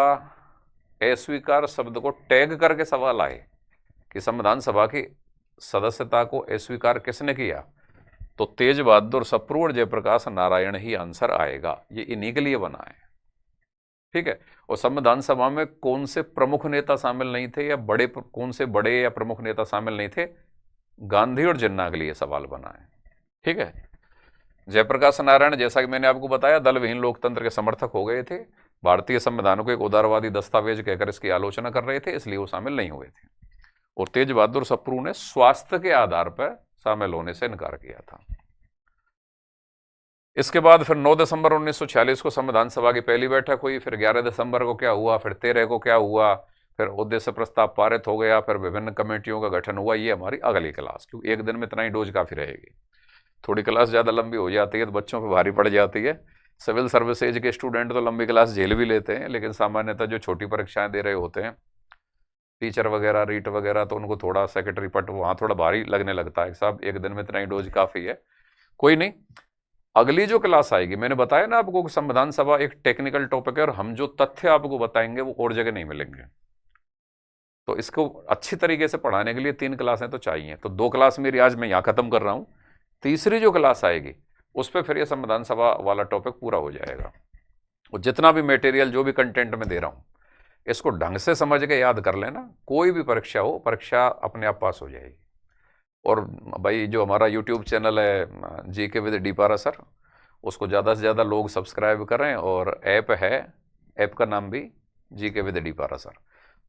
को टैग करके सवाल आए कि संविधान सभा की सदस्यता को अस्वीकार किसने किया, तो तेज बहादुर सप्रू और जयप्रकाश नारायण ही आंसर आएगा। ये इन्हीं के लिए बना है। ठीक है। और संविधान सभा में कौन से प्रमुख नेता शामिल नहीं थे, या कौन से बड़े या प्रमुख नेता शामिल नहीं थे? गांधी और जिन्ना के लिए सवाल बना है। ठीक है। जयप्रकाश नारायण, जैसा कि मैंने आपको बताया, दल विहीन लोकतंत्र के समर्थक हो गए थे। भारतीय संविधान को एक उदारवादी दस्तावेज कहकर इसकी आलोचना कर रहे थे, इसलिए वो शामिल नहीं हुए थे। और तेज बहादुर सप्रू ने स्वास्थ्य के आधार पर शामिल होने से इनकार किया था। इसके बाद फिर 9 दिसंबर 1946 को संविधान सभा की पहली बैठक हुई। फिर 11 दिसंबर को क्या हुआ, फिर 13 को क्या हुआ, फिर उद्देश्य प्रस्ताव पारित हो गया, फिर विभिन्न कमेटियों का गठन हुआ। ये हमारी अगली क्लास, क्योंकि एक दिन में इतना ही डोज काफी रहेगी। थोड़ी क्लास ज़्यादा लंबी हो जाती है तो बच्चों पर भारी पड़ जाती है। सिविल सर्विसेज के स्टूडेंट तो लंबी क्लास झेल भी लेते हैं, लेकिन सामान्यतः जो छोटी परीक्षाएं दे रहे होते हैं, टीचर वगैरह, रीट वगैरह, तो उनको थोड़ा सेक्रेटरी पट वहाँ थोड़ा भारी लगने लगता है। साहब एक दिन में इतना ही डोज काफ़ी है। कोई नहीं, अगली जो क्लास आएगी, मैंने बताया ना आपको कि संविधान सभा एक टेक्निकल टॉपिक है और हम जो तथ्य आपको बताएंगे वो और जगह नहीं मिलेंगे। तो इसको अच्छी तरीके से पढ़ाने के लिए 3 क्लासें तो चाहिए। तो 2 क्लास मेरी आज मैं यहाँ ख़त्म कर रहा हूँ। तीसरी जो क्लास आएगी उस पर फिर ये संविधान सभा वाला टॉपिक पूरा हो जाएगा। और जितना भी मटेरियल, जो भी कंटेंट मैं दे रहा हूँ, इसको ढंग से समझ के याद कर लेना, कोई भी परीक्षा हो, परीक्षा अपने आप पास हो जाएगी। और भाई जो हमारा यूट्यूब चैनल है जीके विद डी पारा सर, उसको ज़्यादा से ज़्यादा लोग सब्सक्राइब करें। और ऐप है, ऐप का नाम भी जीके विद डी पारा सर।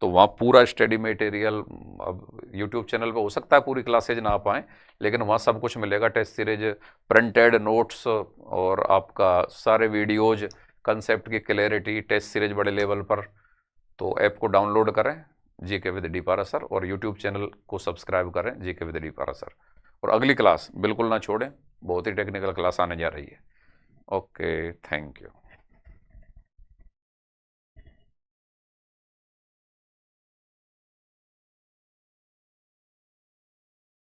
तो वहाँ पूरा स्टडी मटेरियल, अब यूट्यूब चैनल पे हो सकता है पूरी क्लासेज ना आ पाएँ, लेकिन वहाँ सब कुछ मिलेगा, टेस्ट सीरीज, प्रिंटेड नोट्स, और आपका सारे वीडियोज, कंसेप्ट की क्लैरिटी, टेस्ट सीरीज बड़े लेवल पर। तो ऐप को डाउनलोड करें, जीके विद डी पारा सर, और यूट्यूब चैनल को सब्सक्राइब करें, जीके विद डी पारा सर। और अगली क्लास बिल्कुल ना छोड़ें, बहुत ही टेक्निकल क्लास आने जा रही है। Okay, thank you.